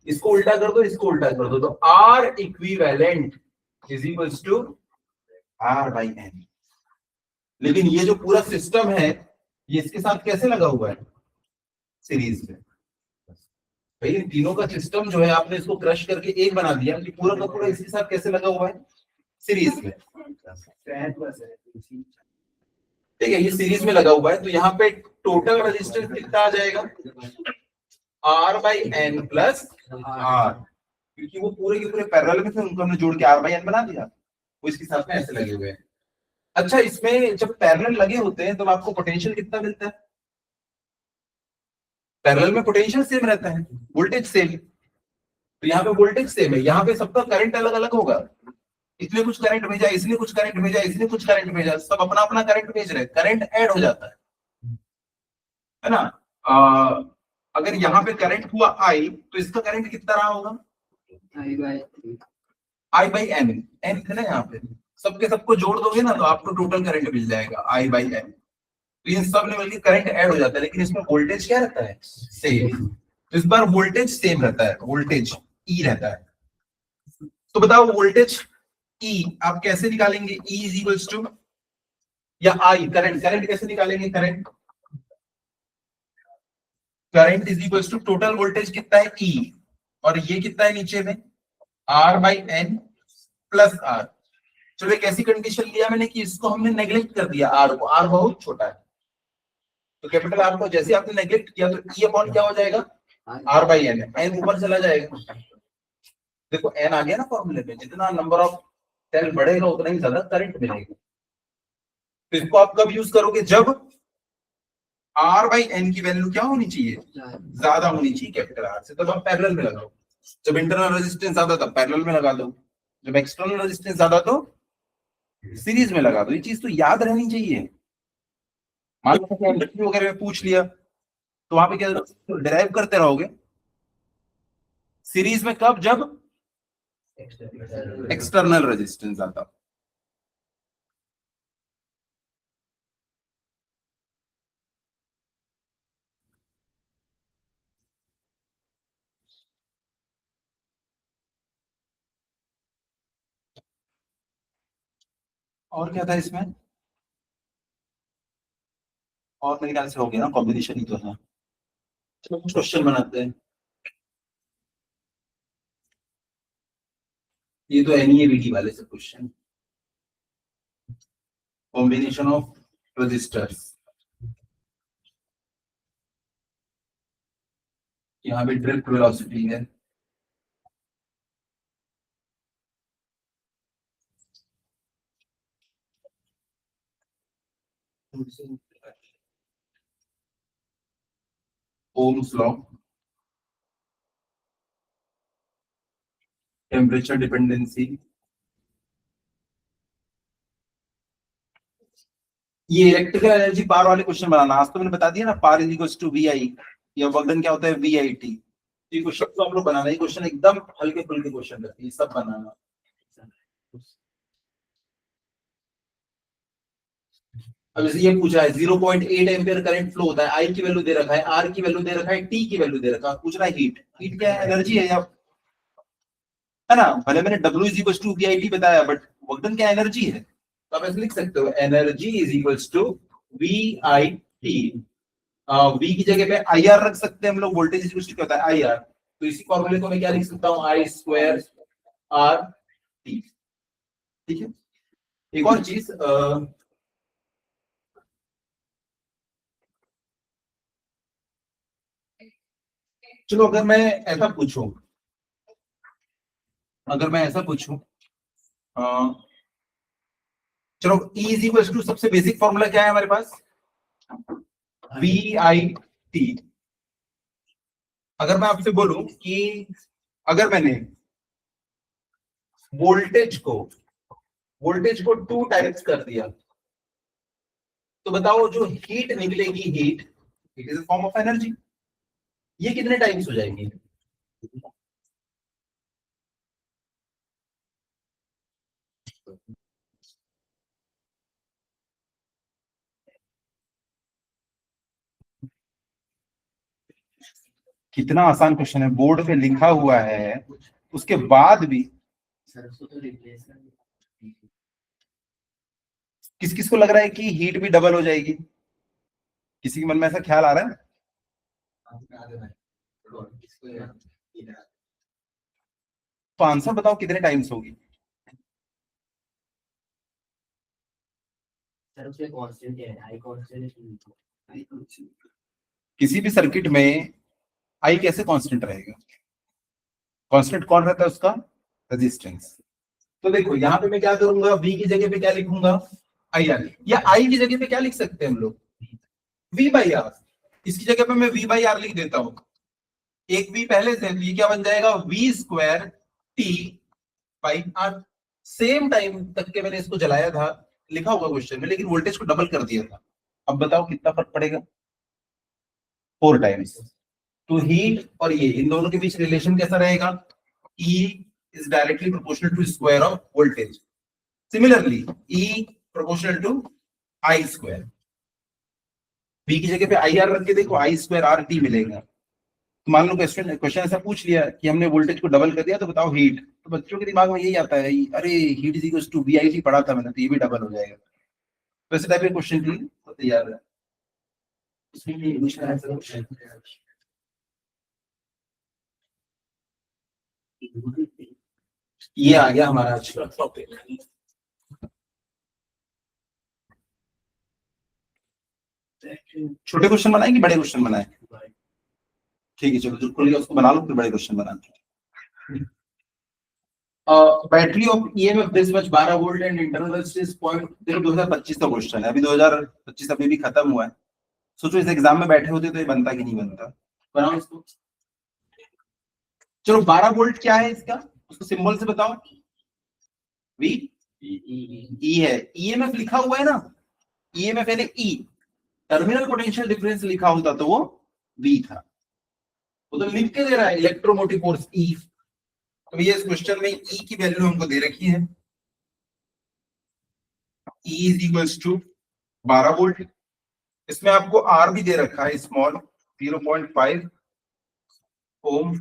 इसको उल्टा कर दो, इसको उल्टा कर दो, तो R equivalent is equal to R/N। लेकिन ये जो पूरा सिस्टम है ये इसके साथ कैसे लगा हुआ है, सीरीज में। भाई इन तीनों का सिस्टम जो है आपने इसको क्रश करके एक बना दिया, कि पूरा का पूरा इसके साथ कैसे लगा हुआ है, सीरीज में। ठीक है, ये सीरीज में लगा हुआ है, तो यहाँ पे टोटल रेजिस्टेंस कितना आ जाएगा, R/N प्लस R, क्योंकि वो पूरे के पूरे पैरेलल में थे, उनको हमने जोड़ के R/N बना दिया, वो इसके साथ में ऐसे लगे हुए हैं। अच्छा, इसमें जब पैरेलल लगे होते हैं तो आपको पोटेंशियल कितना मिलता है, पैरेलल में पोटेंशियल सेम रहता है, वोल्टेज सेम। तो यहाँ पे वोल्टेज सेम है, यहाँ पे सबका करंट अलग अलग होगा, इसने कुछ करंट भेजा, इसने कुछ करंट भेजा, इसने कुछ करंट भेजा, सब अपना अपना करंट भेज रहे हैं, करंट ऐड हो जाता है ना। अगर यहाँ पे करंट हुआ आई, तो इसका करंट कितना रहा होगा, I/N, एन है ना यहाँ पे, सबके सबको जोड़ दोगे ना तो आपको टोटल करंट मिल जाएगा I/N। तो इन सब में मिलकर करंट ऐड हो जाता है, लेकिन इसमें वोल्टेज क्या रहता है, सेम। तो इस बार वोल्टेज सेम रहता है, वोल्टेज E रहता है। तो बताओ वोल्टेज E आप कैसे निकालेंगे, E इज इक्वल्स टू, या I करंट, करंट कैसे निकालेंगे, current, current is equals to total voltage कितना है E, और ये कितना है नीचे में, R/N प्लस R। चलो एक ऐसी कंडीशन लिया मैंने कि इसको हमने नेग्लेक्ट कर दिया, R को, R बहुत छोटा है, तो कैपिटल R को जैसे आपने नेग्लेक्ट किया तो E अपॉन क्या हो जाएगा, R/N, N ऊपर चला जाएगा। देखो N आ गया ना फॉर्मूले में, जितना नंबर ऑफ सेल बढ़ेगा उतना ही ज्यादा करंट मिलेगा। तो इसको आप कब यूज करोगे, जब R/N की वैल्यू क्या होनी चाहिए, ज्यादा होनी चाहिए कैपिटल R से, तब आप पैरेलल में लगाओ। जब इंटरनल रेजिस्टेंस ज्यादा तब पैरेलल में लगा दो, जब एक्सटर्नल रेजिस्टेंस ज्यादा तो सीरीज में लगा दो। ये चीज तो याद रहनी चाहिए। मान लो वगैरह में पूछ लिया तो वहां पे क्या डिराइव करते रहोगे, सीरीज में कब, जब एक्सटर्नल रेजिस्टेंस ज्यादा। और क्या था इसमें, और मेरे ख्याल से हो गया ना, कॉम्बिनेशन ही तो था। चलो क्वेश्चन बनाते हैं। ये तो एनईएबीटी वाले से क्वेश्चन, कॉम्बिनेशन ऑफ रजिस्टर्स। यहाँ पे ड्रिफ्ट वेलोसिटी है, ओम्स लॉ, टेम्परेचर डिपेंडेंसी। ये इलेक्ट्रिकल एनर्जी पावर वाले क्वेश्चन बनाना, आज तो मैंने बता दिया ना, power is equal to VI, या वर्कडन क्या होता है VIT। ये क्वेश्चन तो आप लोग बनाना, ये क्वेश्चन एकदम हल्के फुल्के क्वेश्चन रहते हैं, सब बनाना। अब जैसे ये पूछा है 0.8 एम्पियर करंट फ्लो होता है, आई की वैल्यू दे रखा है, आर की वैल्यू दे रखा है, टी की वैल्यू दे रखा है, पूछ रहा है हीट, हीट क्या है, एनर्जी है, या है ना। भले मैंने W is equal to VIT बताया, बट वर्कडन क्या एनर्जी है, तो आप ऐसे लिख सकते हो, energy is equal to VIT। V की जगह पे IR रख सकते हैं हम लोग, वोल्टेज इज इक्वल टू क्या होता है IR, तो इसी फॉर्मूले को मैं क्या लिख सकता हूँ, I स्क्वायर RT। ठीक है, एक और चीज, चलो अगर मैं ऐसा पूछूं, चलो E इज इक्वल टू, सबसे बेसिक फॉर्मूला क्या है हमारे पास, VIT। अगर मैं आपसे बोलूं कि अगर मैंने वोल्टेज को 2 टाइम्स कर दिया, तो बताओ जो हीट निकलेगी, heat, it is a form of energy, ये कितने टाइम्स हो जाएगी? कितना आसान क्वेश्चन है, बोर्ड पे लिखा हुआ है, उसके बाद भी सर उसको तो रिप्लेस कर दो। किस किस को लग रहा है कि हीट भी डबल हो जाएगी? किसी के मन में ऐसा ख्याल आ रहा है? इसको यार, तो आंसर बताओ कितने टाइम्स होगी? सर उसमें कांस्टेंट है, हाई कांस्टेंट है। किसी भी सर्किट में आई कैसे कांस्टेंट रहेगा? कांस्टेंट कौन रहता है उसका? रेजिस्टेंस। तो देखो यहाँ पे मैं क्या करूंगा, V की जगह पे क्या लिखूंगा, IR, या I की जगह पे क्या लिख सकते हैं हम लोग, V/R। इसकी जगह पे मैं V/R लिख देता हूं, एक V पहले से, ये क्या बन जाएगा, V² T/R। सेम टाइम तक के मैंने इसको जलाया था, लिखा होगा क्वेश्चन में, लेकिन वोल्टेज को डबल कर दिया था। अब बताओ कितना फर्क पड़ेगा? 4 टाइम्स। तो हीट और ये, इन दोनों के बीच रिलेशन कैसा रहेगा, E is directly proportional to square of voltage. Similarly, E proportional to I square. V की जगह पे IR रख के देखो, I²RT मिलेगा। तो मान लो क्वेश्चन ऐसा पूछ लिया कि हमने वोल्टेज को डबल कर दिया, तो बताओ हीट, तो बच्चों के दिमाग में यही आता है, अरे heat is equal to VIT पढ़ा था मैंने, तो ये भी डबल हो जाएगा। तो इस टाइप के क्वेश्चन के लिए तो तैयार है। इसमें भी मुश्किल है। ये आ गया हमारा आज का टॉपिक। छोटे क्वेश्चन बनाए कि बड़े क्वेश्चन बनाए? ठीक है, चलो जो खुल गया उसको बना लो, फिर बड़े क्वेश्चन बनाते। Battery of EMF this much 12 volt and internal resistance point, देखो 2025 का क्वेश्चन है, अभी 2025 अभी भी खत्म हुआ है। सोचो इस एग्जाम में बैठे होते तो ये बनता कि नहीं बनता। बनाओ इसको। चलो 12 वोल्ट क्या है इसका, उसको सिंबल से बताओ। V E है, EMF लिखा हुआ है ना, EMF यानी E, टर्मिनल पोटेंशियल डिफरेंस लिखा होता तो वो V था, वो तो लिख के दे रहा है इलेक्ट्रोमोटिव फोर्स E। तो ये इस क्वेश्चन में E की वैल्यू हमको दे रखी है, E is equals to 12 volt. इसमें आपको R भी दे रखा है, स्मॉल 0.5 ओम,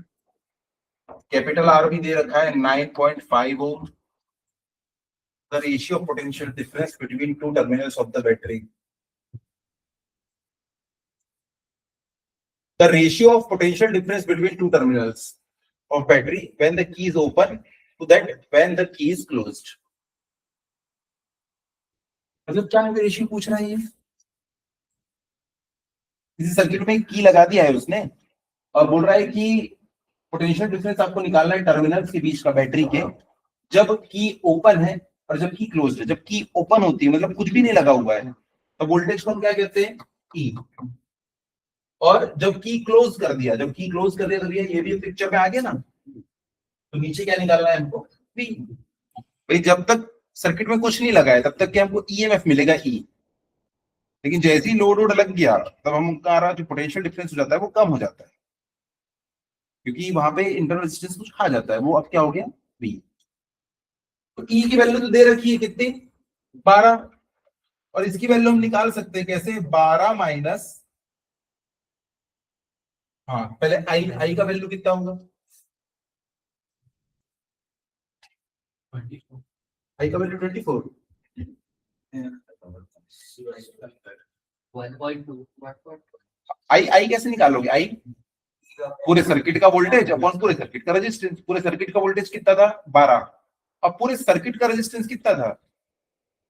कैपिटल R भी दे रखा है 9.5 ohm. The ratio of potential difference between two terminals of the battery, the ratio of potential difference between two terminals of battery when the key is open to that when the key is closed। मतलब क्या ratio पूछ रहा है ये? किसी circuit में की लगा दिया है उसने और बोल रहा है कि पोटेंशियल डिफरेंस आपको निकालना है टर्मिनल्स के बीच का बैटरी के, जब की ओपन है और जब की क्लोज्ड है। जब की ओपन होती है मतलब कुछ भी नहीं लगा हुआ है, तो वोल्टेज को हम क्या कहते हैं, E। और जब की क्लोज कर दिया, तो भैया ये भी पिक्चर में आ गया ना, तो नीचे क्या निकालना है हमको, V। भाई जब तक सर्किट में कुछ नहीं लगा है तब तक क्या हमको EMF मिलेगा E, लेकिन जैसे ही लोड लग गया तब हमारा जो पोटेंशियल डिफरेंस हो जाता है वो कम हो जाता है, क्योंकि वहां पे इंटरनल रेजिस्टेंस कुछ खा जाता है, वो अब क्या हो गया, V। तो E की वैल्यू तो दे रखी है कितनी, 12, और इसकी वैल्यू हम निकाल सकते हैं कैसे, 12 माइनस, हाँ पहले आई का वैल्यू कितना होगा, आई का वैल्यू 24। 1.2 आई कैसे निकालोगे, आई पूरे सर्किट का वोल्टेज अपॉन पूरे सर्किट का रेजिस्टेंस। पूरे सर्किट का वोल्टेज कितना था, 12, अब पूरे सर्किट का रेजिस्टेंस कितना था,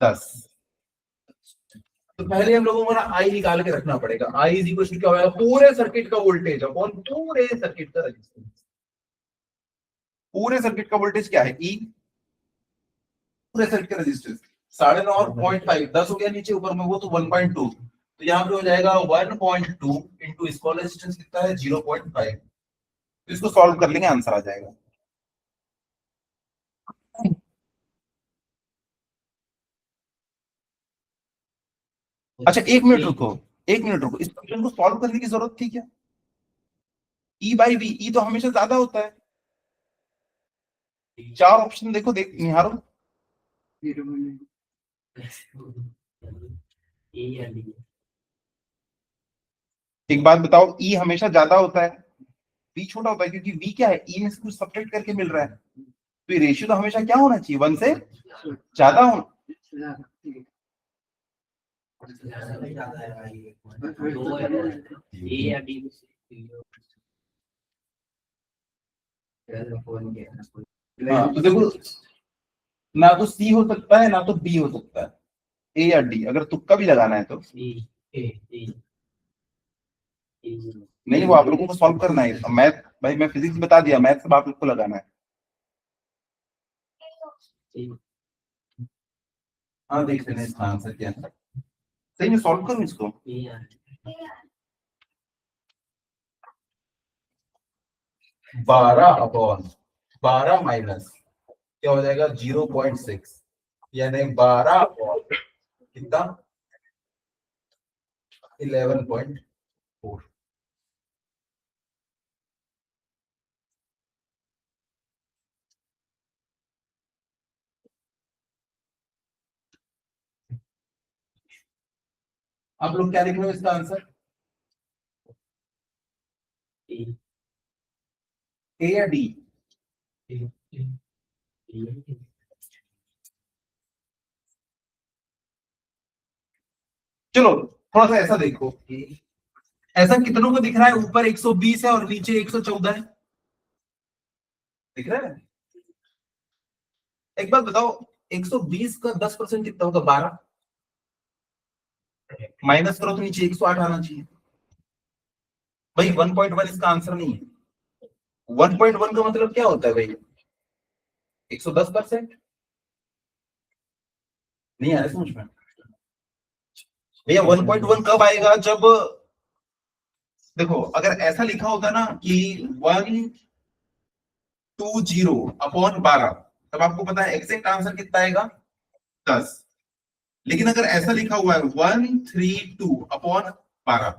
10। तो पहले हम लोगों को ना आई निकाल के रखना पड़ेगा। आई इज इक्वल टू क्या होगा, पूरे सर्किट का वोल्टेज अपॉन पूरे सर्किट का रेजिस्टेंस। पूरे सर्किट का वोल्टेज क्या है, ई, पूरे सर्किट का रेजिस्टेंस 9.5, 10 हो गया नीचे, ऊपर में वो तो 1.2, तो यहाँ पे हो जाएगा 1.2 इंटू इसका रेजिस्टेंस कितना है 0.5। तो इसको सॉल्व कर लेंगे, आंसर आ जाएगा। अच्छा एक मिनट रुको, एक मिनट रुको, इस क्वेश्चन को सॉल्व करने की जरूरत थी क्या? ई बाई वी, ई तो हमेशा ज्यादा होता है। चार ऑप्शन देखो, देख निहारो। एक बात बताओ, ई हमेशा ज्यादा होता है, वी छोटा होता है, क्योंकि वी क्या है, ई में से कुछ सब्ट्रैक्ट करके मिल रहा है, तो ये रेशियो तो हमेशा क्या होना चाहिए, 1 से ज्यादा होना। हाँ, तो देखो ना तो सी हो सकता है ना तो बी हो सकता है, ए या डी, अगर तुक्का भी लगाना है तो। नहीं, वो आप लोगों को सॉल्व करना है, मैथ भाई मैं फिजिक्स बता दिया, मैथ सब आप लोग को लगाना है। हाँ देख लेना इसका आंसर क्या है, सही में सॉल्व करूं इसको। 12 माइनस क्या हो जाएगा 0.6, यानी 12 कितना 11.4। आप लोग क्या लिख रहे हो इसका आंसर, ए या डी? चलो थोड़ा सा ऐसा देखो, ऐसा कितनों को दिख रहा है, ऊपर 120 है और नीचे 114 है, दिख रहा है? एक बात बताओ, 120 का 10% कितना होगा, 12, माइनस करो तो नीचे 108 आना चाहिए। भाई 1.1 इसका आंसर नहीं है। 1.1 का मतलब क्या होता है भाई, 110%। नहीं आया समझ में भैया, 1.1 कब आएगा, जब देखो अगर ऐसा लिखा होता ना कि 120/12, तब आपको पता है एग्जैक्ट आंसर कितना आएगा 10। लेकिन अगर ऐसा लिखा हुआ है 132/12,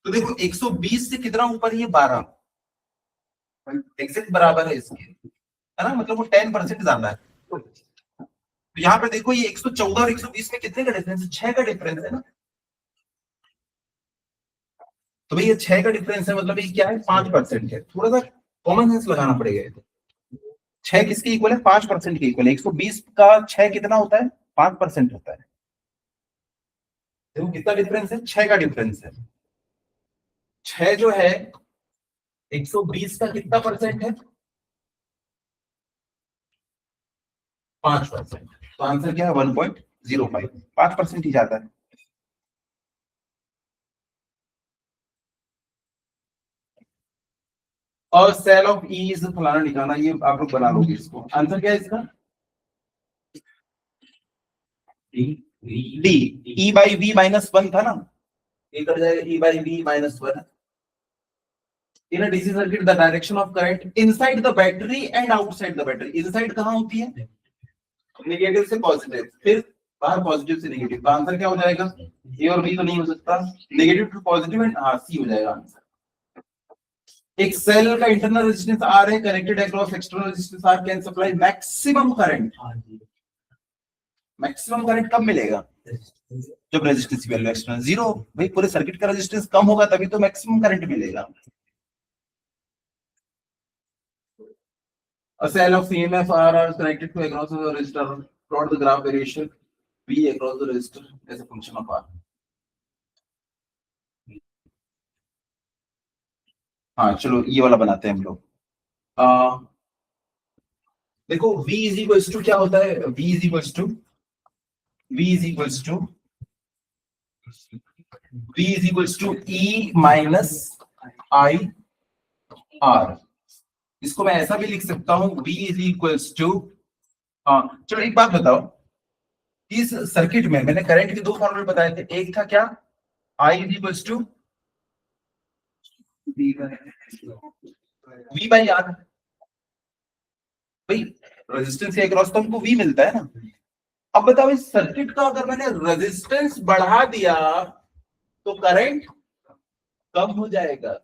तो देखो 120 से कितना ऊपर, ये 12 एग्जैक्ट बराबर है इसके, है ना, मतलब वो 10% ज्यादा है। तो यहाँ पे देखो ये 114 और 120 में कितने का डिफरेंस है, 6 का डिफरेंस है ना, तो भाई ये 6 का डिफरेंस है, मतलब ये क्या है 5% है। थोड़ा सा कॉमन सेंस लगाना पड़ेगा। 6 किसके इक्वल है, 5% के इक्वल है। 120 का 6 कितना होता है, 5% होता है। देखो कितना डिफरेंस है, 6 का डिफरेंस है। 6 जो है 120 का कितना परसेंट है, 5%। तो आंसर क्या है 1.05, 5% ही जाता है। और सेल ऑफ ई इज फलाना निकालना, ये आप लोग बना लोगे इसको। आंसर क्या है इसका, डी, ई बाई वी -1 था ना, ये कर जाएगा ई by we -1। In a DC circuit, the direction of current inside the battery and outside the battery, inside कहाँ होती है, नेगेटिव से पॉजिटिव, फिर बाहर पॉजिटिव से नेगेटिव। तो आंसर क्या हो जाएगा, ए और बी तो नहीं हो सकता, नेगेटिव टू पॉजिटिव एंड सी हो जाएगा आंसर। एक सेल का इंटरनल रेजिस्टेंस आर है, connected across external resistance R, can supply maximum current. Maximum current कब मिलेगा, जब रेजिस्टेंस वैल्यू एक्सटर्नल 0। भाई पूरे सर्किट का रेजिस्टेंस कम होगा तभी तो मैक्सिमम करंट मिलेगा। A cell of CMF R are connected to across the resistor. Plot the graph variation V across the resistor as a function of R. हाँ चलो ये वाला बनाते हैं हम लोग। देखो V इज इक्वल्स टू क्या होता है, V is equals to V is equals to E minus I R. इसको मैं ऐसा भी लिख सकता हूं, V is equals to, हाँ चलो एक बात बताओ, इस सर्किट में मैंने करंट के दो फॉर्मूले बताए थे, एक था क्या, I is equals to V by R. भाई रेजिस्टेंस के अक्रॉस तो हमको V मिलता है ना। अब बताओ इस सर्किट का अगर मैंने रेजिस्टेंस बढ़ा दिया तो करंट कम हो जाएगा,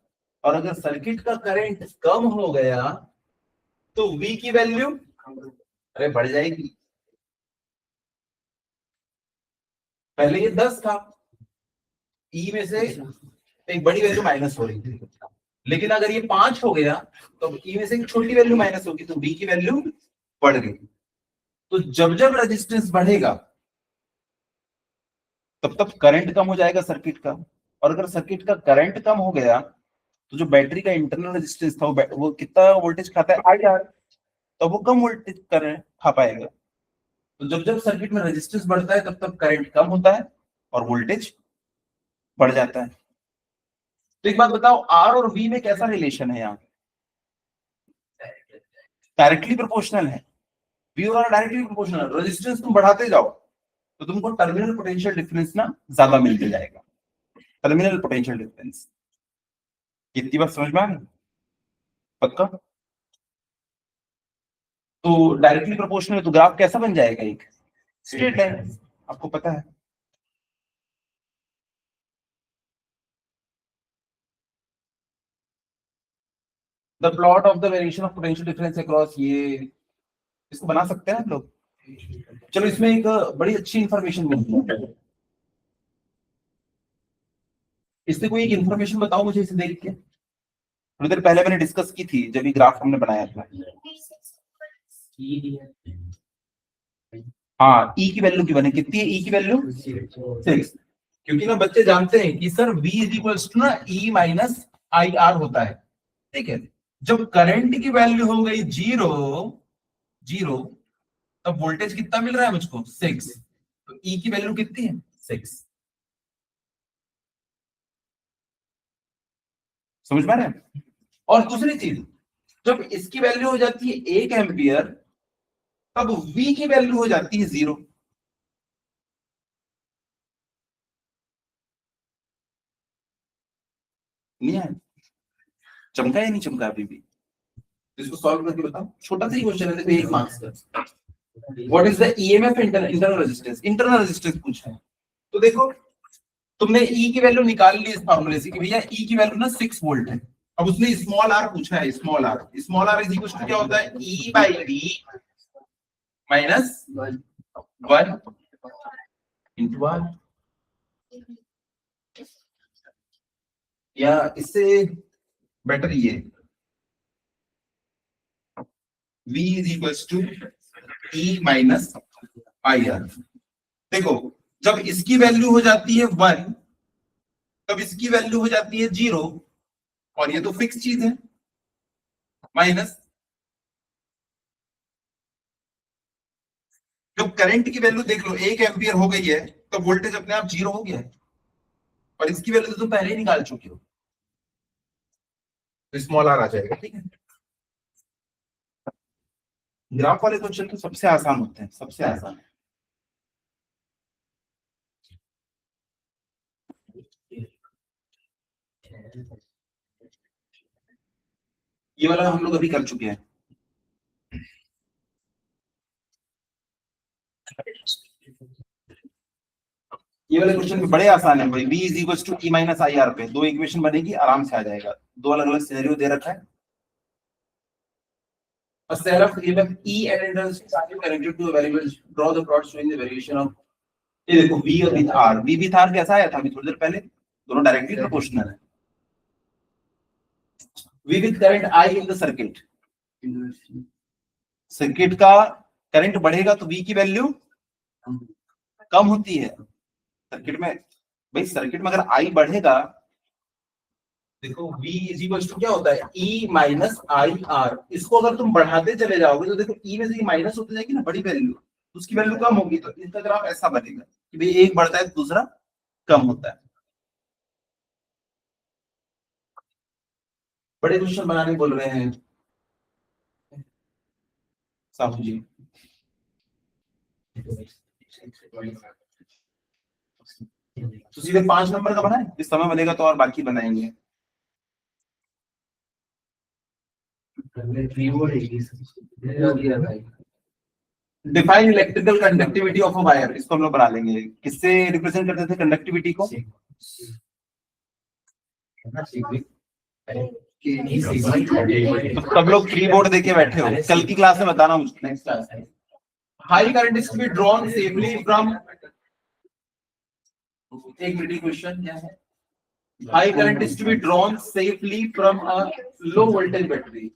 और अगर सर्किट का करंट कम हो गया तो V की वैल्यू अरे बढ़ जाएगी। पहले ये 10 था, E में से एक बड़ी वैल्यू माइनस हो रही थी, लेकिन अगर ये 5 हो गया तो E में से एक छोटी वैल्यू माइनस होगी, तो V की वैल्यू बढ़ गई। तो जब जब रेजिस्टेंस बढ़ेगा तब तब करंट कम हो जाएगा सर्किट का, और अगर सर्किट का करंट कम हो गया तो जो बैटरी का इंटरनल रेजिस्टेंस था वो कितना वोल्टेज खाता है, IR, तो वो कम वोल्टेज करंट खा पाएगा। तो जब जब सर्किट में रेजिस्टेंस बढ़ता है तब तब करंट कम होता है और वोल्टेज बढ़ जाता है। तो एक बात बताओ, R और V में कैसा रिलेशन है यहाँ, डायरेक्टली प्रोपोर्शनल है। V और R डायरेक्टली प्रोपोर्शनल है, रेजिस्टेंस तुम बढ़ाते जाओ तो तुमको टर्मिनल पोटेंशियल डिफरेंस ना ज्यादा मिलते जाएगा, टर्मिनल पोटेंशियल डिफरेंस। कितनी बात समझ में आ गई, पक्का? तो डायरेक्टली प्रोपोर्शनल है तो ग्राफ कैसा बन जाएगा, एक स्ट्रेट लाइन, आपको पता है। The plot of the variation of potential difference across, ये इसको बना सकते हैं आप लोग। चलो इसमें एक बड़ी अच्छी इंफॉर्मेशन मिलती है, इससे कोई एक इंफॉर्मेशन बताओ मुझे इसे देख के। थोड़ी देर पहले मैंने डिस्कस की थी जब ये ग्राफ हमने बनाया था। हाँ, E की वैल्यू की बने, कितनी है E की वैल्यू 6, क्योंकि ना बच्चे जानते हैं कि sir V is equals to ना E माइनस आई आर होता है, ठीक है। जब करंट की वैल्यू हो गई 0 तब वोल्टेज कितना मिल रहा है मुझको, 6, तो E की वैल्यू कितनी है, 6। समझ पा रहे हैं? और दूसरी चीज, जब इसकी वैल्यू हो जाती है 1 एम्पियर तब V की वैल्यू हो जाती है 0। नहीं है, चमका या नहीं चमका अभी भी? इसको सॉल्व करके बताओ, छोटा सा ही क्वेश्चन है, देखो 1 मार्क्स का। What is the EMF internal resistance, internal resistance पूछा है। तो देखो तुमने E की वैल्यू निकाल ली इस फार्मूले से कि भैया E की वैल्यू ना 6 वोल्ट है। अब उसने स्मॉल r पूछा है, small r is equal to क्या होता है, E by V minus 1 into r, या इससे बेटर ये V is equal to E minus I R. देखो जब इसकी वैल्यू हो जाती है 1 तब इसकी वैल्यू हो जाती है 0, और ये तो फिक्स चीज है, माइनस जब करंट की वैल्यू देख लो 1 एम्पियर हो गई है तो वोल्टेज अपने आप 0 हो गया है, और इसकी वैल्यू तो तुम पहले ही निकाल चुके हो, तो स्मॉल आर आ जाएगा, ठीक है। ग्राफ वाले क्वेश्चन तो सबसे आसान होते हैं, सबसे आसान। ये वाला हम लोग अभी कर चुके हैं। ये वाले क्वेश्चन बड़े आसान है भाई। V is equal to E minus I R पे दो इक्वेशन बनेगी, आराम से आ जाएगा। दो अलग अलग सिनेरियो दे रखा है। A cell of EMF E and interest are connected to a variable. Draw the plot showing the variation of, ये देखो V और with R। V with R कैसा आया था अभी थोड़ी देर पहले, दोनों डायरेक्टली प्रोपोर्शनल है। V with current I in the circuit, circuit का करंट बढ़ेगा तो V की वैल्यू कम होती है सर्किट में। भाई सर्किट में अगर I बढ़ेगा, देखो V इज इक्वल टू क्या होता है, E माइनस आई आर। इसको अगर तुम बढ़ाते चले जाओगे तो देखो E में से माइनस होती जाएगी ना बड़ी वैल्यू, तो उसकी वैल्यू कम होगी, तो इसका ग्राफ ऐसा बनेगा कि भाई एक बढ़ता है तो दूसरा कम होता है। बड़े क्वेश्चन बनाने बोल रहे हैं साहू जी। तो सीधे 5 नंबर का बनाए, इस समय बनेगा तो और बाकी बनाएंगे। Define electrical conductivity of a wire, इसको हम लोग बना लेंगे। किससे रिप्रेजेंट करते थे कंडक्टिविटी को? तो सब लोग कीबोर्ड देके बैठे हो, कल की क्लास में बताना मुझे, नेक्स्ट क्लास में। High current is to be drawn safely from, एक मिनट, क्वेश्चन क्या है? High current is to be drawn safely from a low voltage battery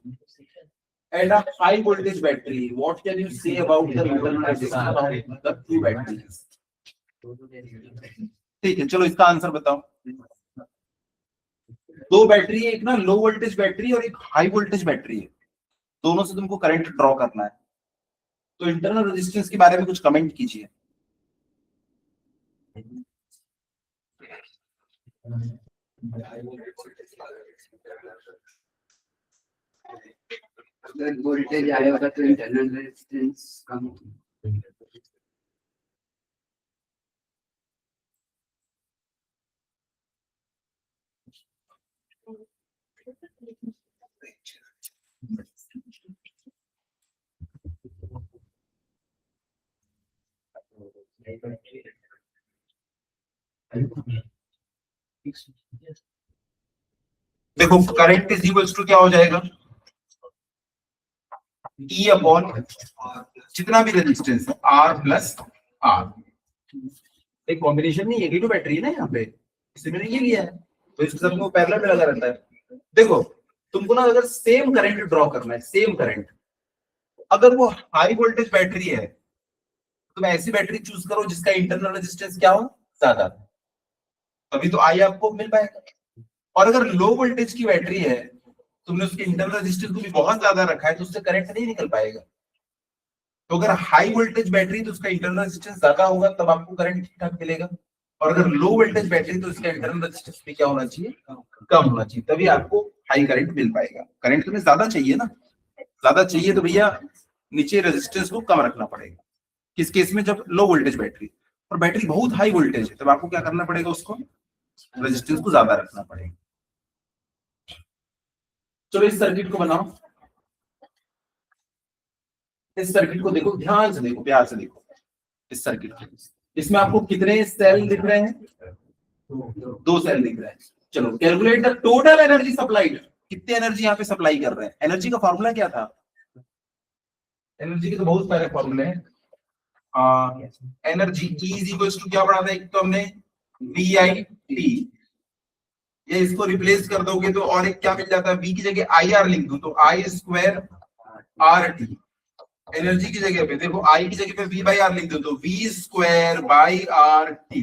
and a high voltage battery. What can you say about the internal resistance of the two batteries? ठीक है, चलो इसका answer बताओ। दो battery है, एक ना लो voltage battery और एक हाई वोल्टेज बैटरी है, दोनों से तुमको करंट ड्रॉ करना है। तो इंटरनल रेजिस्टेंस के बारे में कुछ कमेंट कीजिए। अगर वोल्टेज आएगा तो इंटरनल रेजिस्टेंस कम होगी। देखो करंट इज इक्वल्स टू क्या हो जाएगा, E अपॉन जितना भी रेजिस्टेंस है R प्लस R। एक कॉम्बिनेशन नहीं, एक ही तो बैटरी है ना यहाँ पे, इसलिए मैंने ये लिया है, तो इसके साथ में पैरेलल में लगा रहता है। देखो तुमको ना अगर सेम करंट ड्रॉ करना है, सेम करंट, अगर वो हाई वोल्टेज बैटरी है तो तुम ऐसी बैटरी चूज करो जिसका इंटरनल रेजिस्टेंस क्या हो, ज्यादा, तभी तो आई आपको मिल पाएगा। और अगर लो वोल्टेज की बैटरी है, तुमने उसके इंटरनल रेजिस्टेंस को भी बहुत ज्यादा रखा है, तो उससे करंट नहीं निकल पाएगा। तो अगर हाई वोल्टेज बैटरी तो उसका इंटरनल रेजिस्टेंस ज्यादा होगा, तब आपको करंट ठीक ठाक मिलेगा। और अगर लो वोल्टेज बैटरी तो इसका इंटरनल रेजिस्टेंस भी क्या होना चाहिए, कम होना चाहिए, तभी आपको हाई करंट मिल पाएगा। करंट तुम्हें ज्यादा चाहिए ना, ज्यादा चाहिए तो भैया नीचे रेजिस्टेंस को कम रखना पड़ेगा। किस केस में, जब लो वोल्टेज बैटरी, और बैटरी बहुत हाई वोल्टेज है, तब आपको क्या करना पड़ेगा, उसको रेजिस्टेंस को ज्यादा रखना पड़ेगा। चलो इस सर्किट को बनाओ, इस सर्किट को देखो, ध्यान से देखो, प्यार से देखो इस सर्किट को। इसमें आपको कितने सेल दिख रहे हैं, 2 सेल दिख रहे हैं। चलो calculate the total energy supplied, कितनी एनर्जी यहाँ पे सप्लाई कर रहे हैं। एनर्जी का फॉर्मूला क्या था, एनर्जी के तो बहुत सारे फॉर्मूले हैं। Energy E is equals to क्या पढ़ा था, एक तो हमने VIT, ये इसको रिप्लेस कर दोगे तो और एक क्या मिल जाता है, V की जगह IR लिख दो तो I स्क्वायर RT। एनर्जी की जगह पे देखो, I की जगह पे V बाई R लिख दो तो V स्क्वायर बाई RT।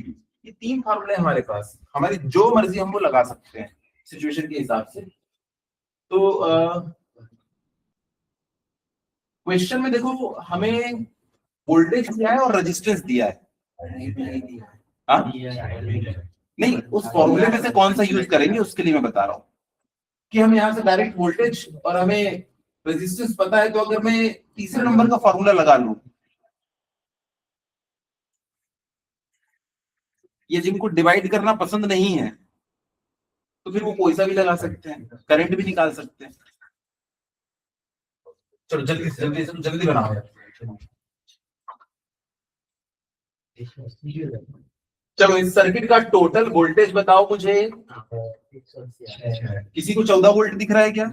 ये 3 फार्मूले हमारे पास, हमारी जो मर्जी हम वो लगा सकते हैं सिचुएशन के हिसाब से। तो क्वेश्चन में देखो हमें वोल्टेज दिया है और रेजिस्टेंस दिया है, नहीं उस फॉर्मूले में से कौन सा यूज करेंगे उसके लिए मैं बता रहा हूँ कि हम यहाँ से डायरेक्ट वोल्टेज और हमें रेजिस्टेंस पता है, तो अगर मैं तीसरे नंबर का फॉर्मूला लगा लूं, ये जिनको डिवाइड करना पसंद नहीं है तो फिर वो कोई सा भी लगा सकते हैं, करंट भी निकाल सकते हैं। चलो जल्दी से जल्दी बनाओ। चलो इस सर्किट का टोटल वोल्टेज बताओ मुझे। किसी को 14 वोल्ट दिख रहा है क्या?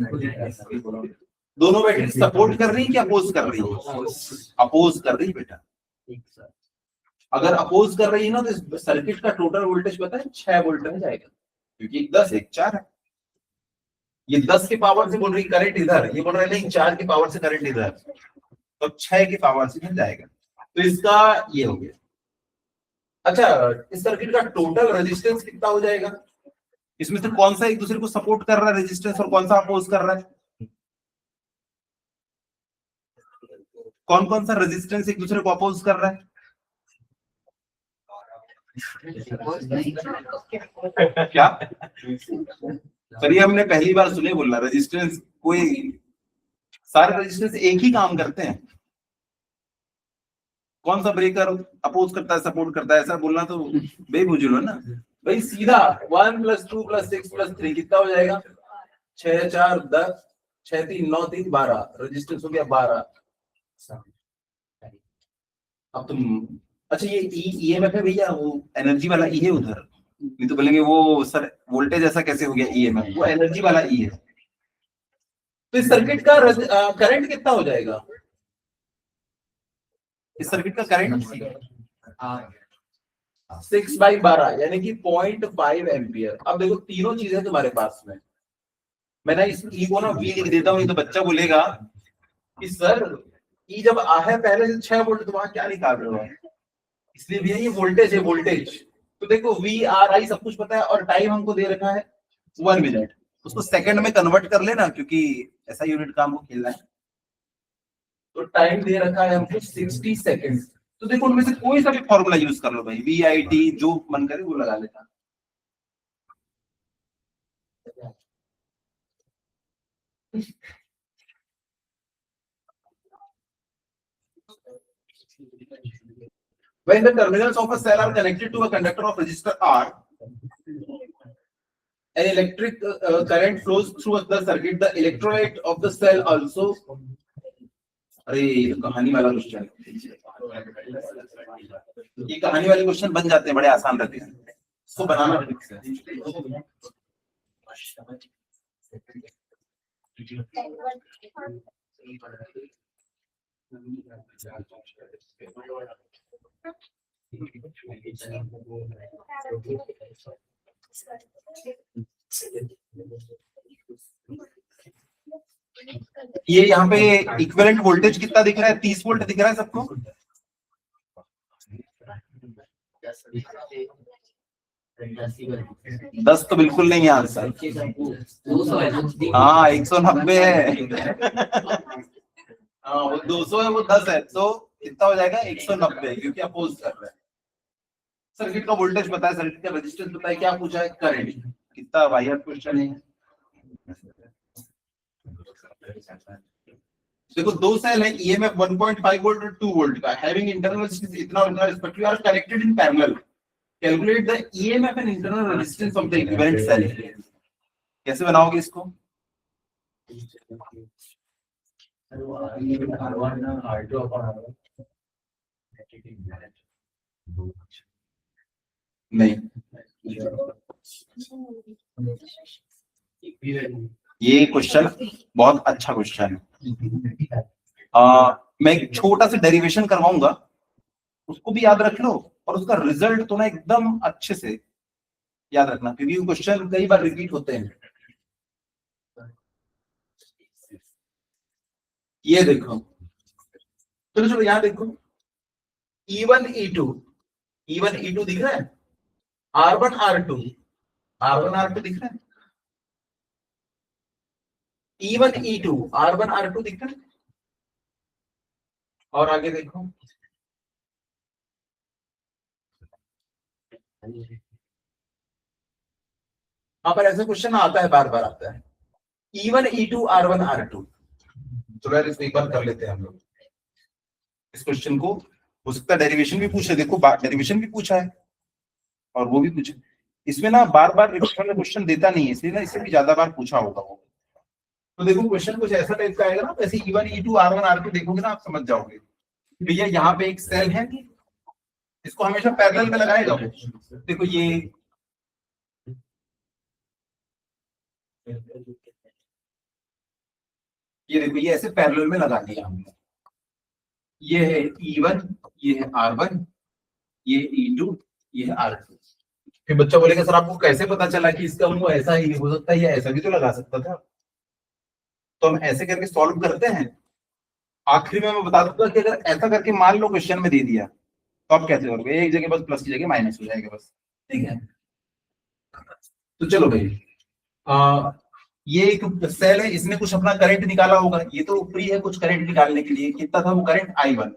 दोनों बैटरी सपोर्ट कर रही है क्या अपोज कर रही है? अपोज कर रही है बेटा। अगर अपोज कर रही है ना तो इस सर्किट का टोटल वोल्टेज पता है 6 वोल्ट में जाएगा, क्योंकि 10 एक 4 है। ये 10 की पावर से बोल रही करंट इधर, ये बोल रहे नहीं 4 की पावर से करंट इधर, तो 6 की पावर से मिल जाएगा। तो इसका ये हो गया। अच्छा इस सर्किट का टोटल रेजिस्टेंस कितना हो जाएगा? इसमें से कौन सा एक दूसरे को सपोर्ट कर रहा है रेजिस्टेंस और कौन सा अपोज कर रहा है? कौन कौन सा रेजिस्टेंस एक दूसरे को अपोज कर रहा है? क्या सर, ये हमने पहली बार सुने बोलना रेजिस्टेंस, कोई सारे रेजिस्टेंस एक ही काम करते हैं। कौन सा ब्रेकर अपोज करता है, सपोर्ट करता है, ऐसा बोलना तो बेबुजुल है ना भाई। सीधा 1 + 2 + 6 + 3 कितना हो जाएगा? 6 4 10, 6 3 9 3 12, रेजिस्टेंस हो गया 12। अब तुम अच्छा, ये ईएमएफ है भैया, वो एनर्जी वाला ई है उधर, नहीं तो बोलेंगे वो सर वोल्टेज ऐसा कैसे हो गया ईएमएफ, वो एनर्जी वाला ई है। तो इस सर्किट का करंट कितना हो जाएगा? इस सर्किट का करंट 6/12 यानी कि 0.5 एम्पियर। अब देखो तीनों चीजें तुम्हारे पास में, मैं ना इस ई को ना वी लिख देता हूँ, तो बच्चा बोलेगा कि सर ई जब आ है पहले से 6 वोल्ट, तो वहां क्या निकाल रहे हो? इसलिए भैया ये वोल्टेज है, वोल्टेज। तो देखो वी आर आई सब कुछ पता है, और टाइम हमको दे रखा है 1 मिनट, उसको सेकंड में कन्वर्ट कर लेना, क्योंकि ऐसा यूनिट का हमको खेलना है। तो टाइम दे रखा है हमको 60 सेकंड। तो देखो उनमें से कोई सा भी फॉर्मूला यूज कर लो भाई, वी आई टी, जो मन करे वो लगा लेता। When the terminals of a cell are connected to a conductor of resistor R, an electric current flows through the circuit. The electrolyte of the cell also. अरे ये कहानी वाला क्वेश्चन, ये कहानी वाले क्वेश्चन बन जाते हैं, बड़े आसान रहते हैं, इसको बनाना ठीक से। ये यहाँ पे इक्विवेलेंट वोल्टेज कितना दिख रहा है? 30 वोल्ट दिख रहा है सबको? 10 तो बिल्कुल नहीं है आंसर। हाँ 190 है। हाँ वो 200 है, वो 10 है, तो कितना हो जाएगा? 190, क्योंकि अपोज कर रहा है। सर्किट का वोल्टेज पता है, सर्किट का रेजिस्टेंस पता है, क्या पूछा है? करंट। कितना वाहियात क्वेश्चन है। देखो दो सेल है, ईएमएफ 1.5 वोल्ट और 2 वोल्ट का, हैविंग इंटरनल रेजिस्टेंस इतना और इतना respectively are connected in parallel. Calculate the EMF and internal resistance of the equivalent cell. कैसे बनाओगे इसको? नहीं, ये क्वेश्चन बहुत अच्छा क्वेश्चन है। मैं एक छोटा सा डेरिवेशन करवाऊंगा, उसको भी याद रख लो, और उसका रिजल्ट तो ना एकदम अच्छे से याद रखना, क्योंकि क्वेश्चन कई बार रिपीट होते हैं। ये देखो, चलो चलो यहाँ देखो, E1 E2 दिख रहा है, R1 R2 दिख रहा है, E1 E2 R1 R2 दिख रहा है। और आगे देखो, यहाँ पर ऐसा क्वेश्चन आता है, बार बार आता है, E1 E2 R1 R2। चलो यार इसको एक बार कर लेते हैं हम लोग इस क्वेश्चन को। हो सकता है डेरिवेशन भी पूछे, देखो डेरिवेशन भी पूछा है और वो भी पूछा। इसमें ना बार बार रिपीट क्वेश्चन देता नहीं है, इसलिए ना इससे भी ज्यादा बार पूछा होगा वो। तो देखो क्वेश्चन कुछ ऐसा टाइप का आएगा ना, वैसे E1 E2 R1 R2 देखोगे ना, आप समझ जाओगे भैया यहाँ पे एक सेल है, इसको हमेशा पैरेलल में लगाएगा। देखो ये देखो, ये ऐसे पैरेलल में लगा दिया हमने। ये है E1, ये है R1, ये E2, ये है R2। फिर बच्चा बोलेगा सर आपको कैसे पता चला कि इसका वो ऐसा ही हो सकता है, या ऐसा भी तो लगा सकता था। तो हम ऐसे करके सॉल्व करते हैं। आखिरी में मैं बता दूंगा कि अगर ऐसा करके मान लो क्वेश्चन में दे दिया, तो आप कैसे करोगे? एक जगह बस प्लस की जगह माइनस हो जाएगा बस, ठीक है। तो चलो भाई, ये एक सेल है, इसने कुछ अपना करंट निकाला होगा, ये तो फ्री है कुछ करंट निकालने के लिए। कितना था वो करंट? I1।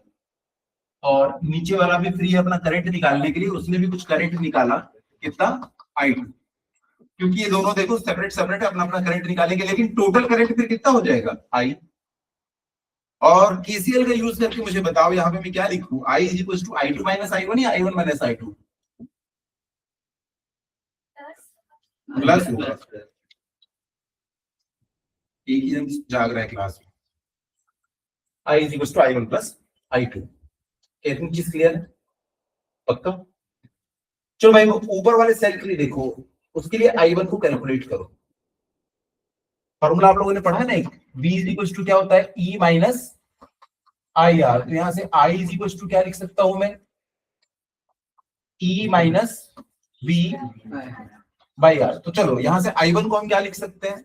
और नीचे वाला भी फ्री है अपना करंट निकालने के लिए, उसने भी कुछ करंट निकाला, कितना, I2, क्योंकि ये दोनों देखो सेपरेट सेपरेट अपना अपना करंट निकालेंगे, लेकिन टोटल करंट फिर कितना हो जाएगा, I। और केसीएल का यूज करके मुझे बताओ यहाँ पे मैं क्या लिखूं, I is equal to I2 minus I1 या I1 माइनस I2, प्लस होगा, एक ही जन जाग रहा है क्लास में, I is equal to I1 plus I2, इतनी चीज क्लियर है, पक्का। चलो भाई ऊपर वाले सेल के लिए देखो, उसके लिए I1 को कैलकुलेट करो, फॉर्मूला आप लोगों ने पढ़ा है ना, एक V इज इक्वल टू क्या होता है, E माइनस IR, तो यहां से I इज इक्वल टू क्या लिख सकता हूं मैं, E minus V by R। तो चलो यहां से I1 को हम क्या लिख सकते हैं,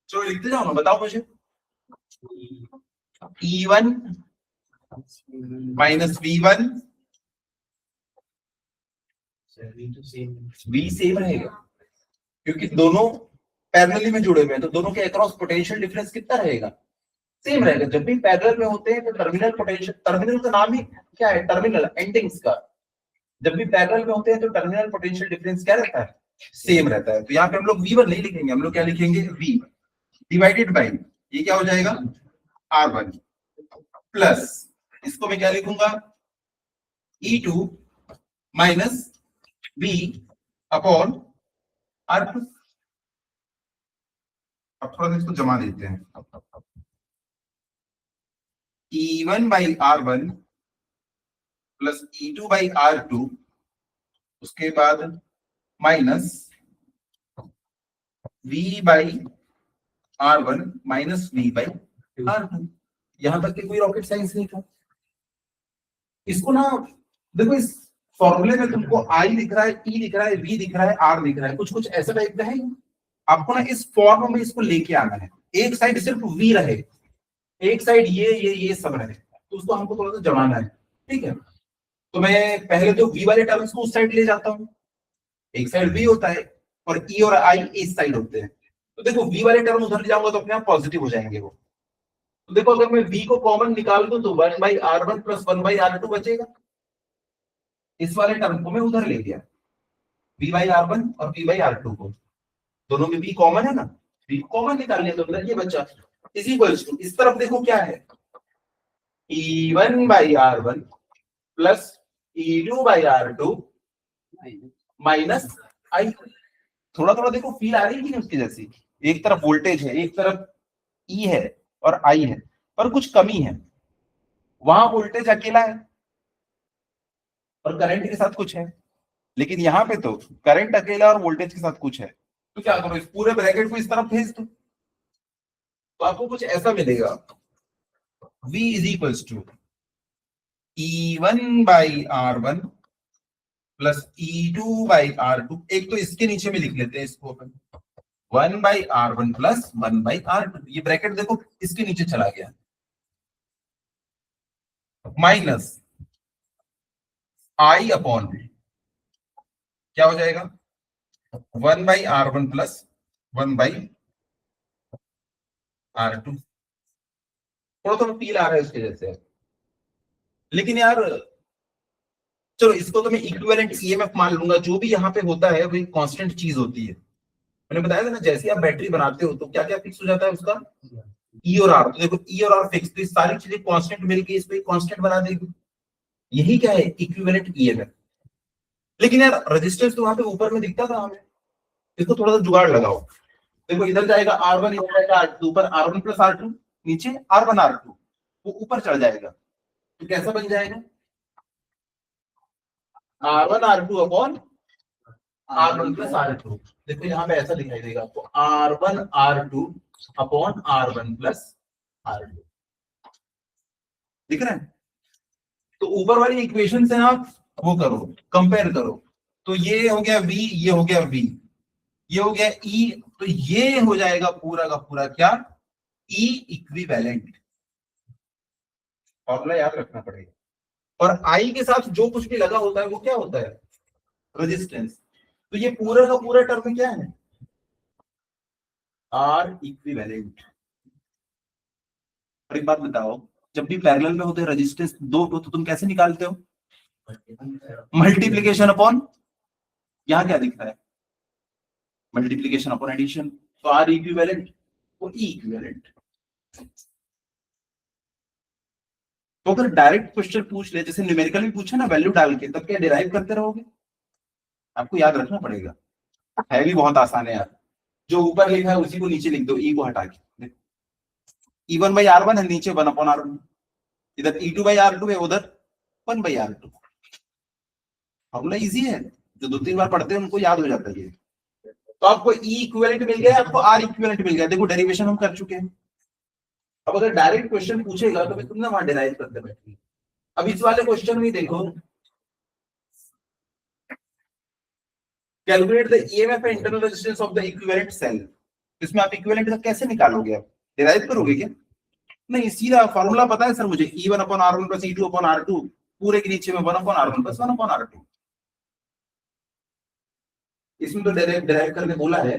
चलो लिखते जाओ ना, बताओ मुझे, E1 minus V1, V same रहेगा क्योंकि दोनों पैरेलली में जुड़े हुए हैं, तो दोनों के अक्रॉस पोटेंशियल डिफरेंस कितना रहेगा, सेम रहेगा। जब भी पैरेलल में होते हैं तो टर्मिनल पोटेंशियल, टर्मिनल का नाम ही क्या है, टर्मिनल एंडिंग्स का, जब भी पैरेलल में होते हैं तो टर्मिनल पोटेंशियल डिफरेंस क्या रहता है, सेम रहता है। तो यहाँ पे हम लोग V1 नहीं लिखेंगे, हम लोग क्या लिखेंगे, V डिवाइडेड बाई, ये क्या हो जाएगा, R1 प्लस, इसको मैं क्या लिखूंगा, E2 minus V upon R2। अब थोड़ा सा इसको जमा देते हैं, E1 by R1 plus E2 by R2, उसके बाद minus V by R1 minus V by R2। यहां तक के कोई रॉकेट साइंस नहीं था। इसको ना देखो, इस फॉर्मूले में तुमको I दिख रहा है, E दिख रहा है, V दिख रहा है, R दिख रहा है, कुछ कुछ ऐसा टाइप का है, आपको ना इस फॉर्म में इसको लेके आना है, एक साइड सिर्फ V रहे, एक साइड ये सब रहे, तो उसको हमको थोड़ा सा जमाना है, ठीक है। तो मैं पहले तो V वाले टर्म्स को उस साइड ले जाता हूँ, एक साइड V होता है और E और I इस साइड होते हैं, तो देखो V वाले टर्म उधर ले जाऊंगा तो अपने आप पॉजिटिव हो जाएंगे वो। तो देखो अगर मैं V को कॉमन निकाल दूं तो 1 by R1 plus 1 by R2 बचेगा, इस वाले टर्म को मैं उधर ले गया, V बाई R1 और V बाई R2 को, दोनों में V कॉमन है ना, V कॉमन निकाल लिया तो अंदर ये बचा, इज इक्वल्स टू, इस तरफ देखो क्या है, E1 by R1 plus E2 by R2 minus I। थोड़ा थोड़ा देखो फील आ रही है कि नहीं उसकी जैसी, एक तरफ वोल्टेज है, एक तरफ E है और I है, पर कुछ कमी है, वहां वोल्टेज अकेला है और करंट के साथ कुछ है, लेकिन यहाँ पे तो करंट अकेला और वोल्टेज के साथ कुछ है। तो क्या करो, इस पूरे ब्रैकेट को इस तरफ भेज दो, तो आपको कुछ ऐसा मिलेगा, V is equals to E1 by R1 plus E2 by R2, एक तो इसके नीचे में लिख लेते हैं इसको अपन, 1 by R1 plus 1 by R2, ये ब्रैकेट देखो इसके नीचे चला गया, माइनस I अपॉन क्या हो जाएगा, 1 by R1 plus 1 by R2। थोड़ा थोड़ा फील आ रहा है उसके जैसे, लेकिन यार चलो इसको तो मैं इक्विवेलेंट ईएमएफ मान लूंगा, जो भी यहाँ पे होता है वो एक कांस्टेंट चीज होती है। मैंने बताया था ना, जैसे आप बैटरी बनाते हो तो क्या क्या फिक्स हो जाता है उसका, ई और आर, तो देखो ई और आर फिक्स, तो ये सारी चीजें कांस्टेंट मिलके इसको एक कांस्टेंट बना देगी, यही क्या है, इक्विवेलेंट ईएमएफ। लेकिन यार रेजिस्टेंस तो वहां पे ऊपर में दिखता था हमें, इसको थोड़ा सा जुगाड़ लगाओ, देखो इधर जाएगा R1, इधर जाएगा R2, ऊपर R1 प्लस R2, नीचे R1 R2, वो ऊपर चढ़ जाएगा, तो कैसा बन जाएगा, R1 R2 upon R1 plus R2। देखो यहाँ पे ऐसा दिखाई देगा आपको, R1 R2 upon R1 plus R2, दिख रहा है। तो ऊपर वाली इक्वेशन से आप वो करो, कंपेयर करो, तो ये हो गया V, ये हो गया V, ये हो गया E, तो ये हो जाएगा पूरा का पूरा क्या, E इक्विवेलेंट। फॉर्मूला याद रखना पड़ेगा, और I के साथ जो कुछ भी लगा होता है वो क्या होता है, रेजिस्टेंस। तो ये पूरा का पूरा टर्म क्या है, R इक्विवेलेंट। और एक बात बताओ, जब भी पैरेलल में होते हैं रेजिस्टेंस दो तो तुम कैसे निकालते हो? मल्टीप्लीकेशन अपॉन, यहाँ क्या दिखता है? Multiplication upon addition. तो आर इक्विवेलेंट और ई इक्विवेलेंट। तो अगर डायरेक्ट क्वेश्चन पूछ ले, जैसे न्यूमेरिकल भी पूछे ना वैल्यू डाल के, तब क्या डिराइव करते रहोगे? आपको याद रखना पड़ेगा, है भी बहुत आसान है यार। जो ऊपर लिखा है उसी को नीचे लिख दो, ई को हटा के। E1 बाई R1 है, नीचे 1 अपॉन R1। इधर E2 बाई R2 है, उधर 1 बाई R2। फॉर्मूला इजी है, जो 2-3 बार पढ़ते हैं उनको याद हो जाता है ये। तो आपको E इक्विवेलेंट मिल गया, आपको R इक्विवेलेंट मिल गया। देखो डेरिवेशन हम कर चुके हैं। अब अगर डायरेक्ट क्वेश्चन पूछेगा तो तुम ना वहां डिराइव करते बैठे। अब इस वाले क्वेश्चन में देखो, calculate the EMF and internal resistance of the equivalent cell. इसमें आप इक्विवेलेंट का कैसे निकालोगे? आप डिराइव करोगे क्या? नहीं, सीधा फॉर्मूला पता है सर मुझे, E1 upon R1 plus E2 upon R2, पूरे के नीचे में 1 upon R1 plus 1 upon R2। इसमें तो डिराइव करके बोला है।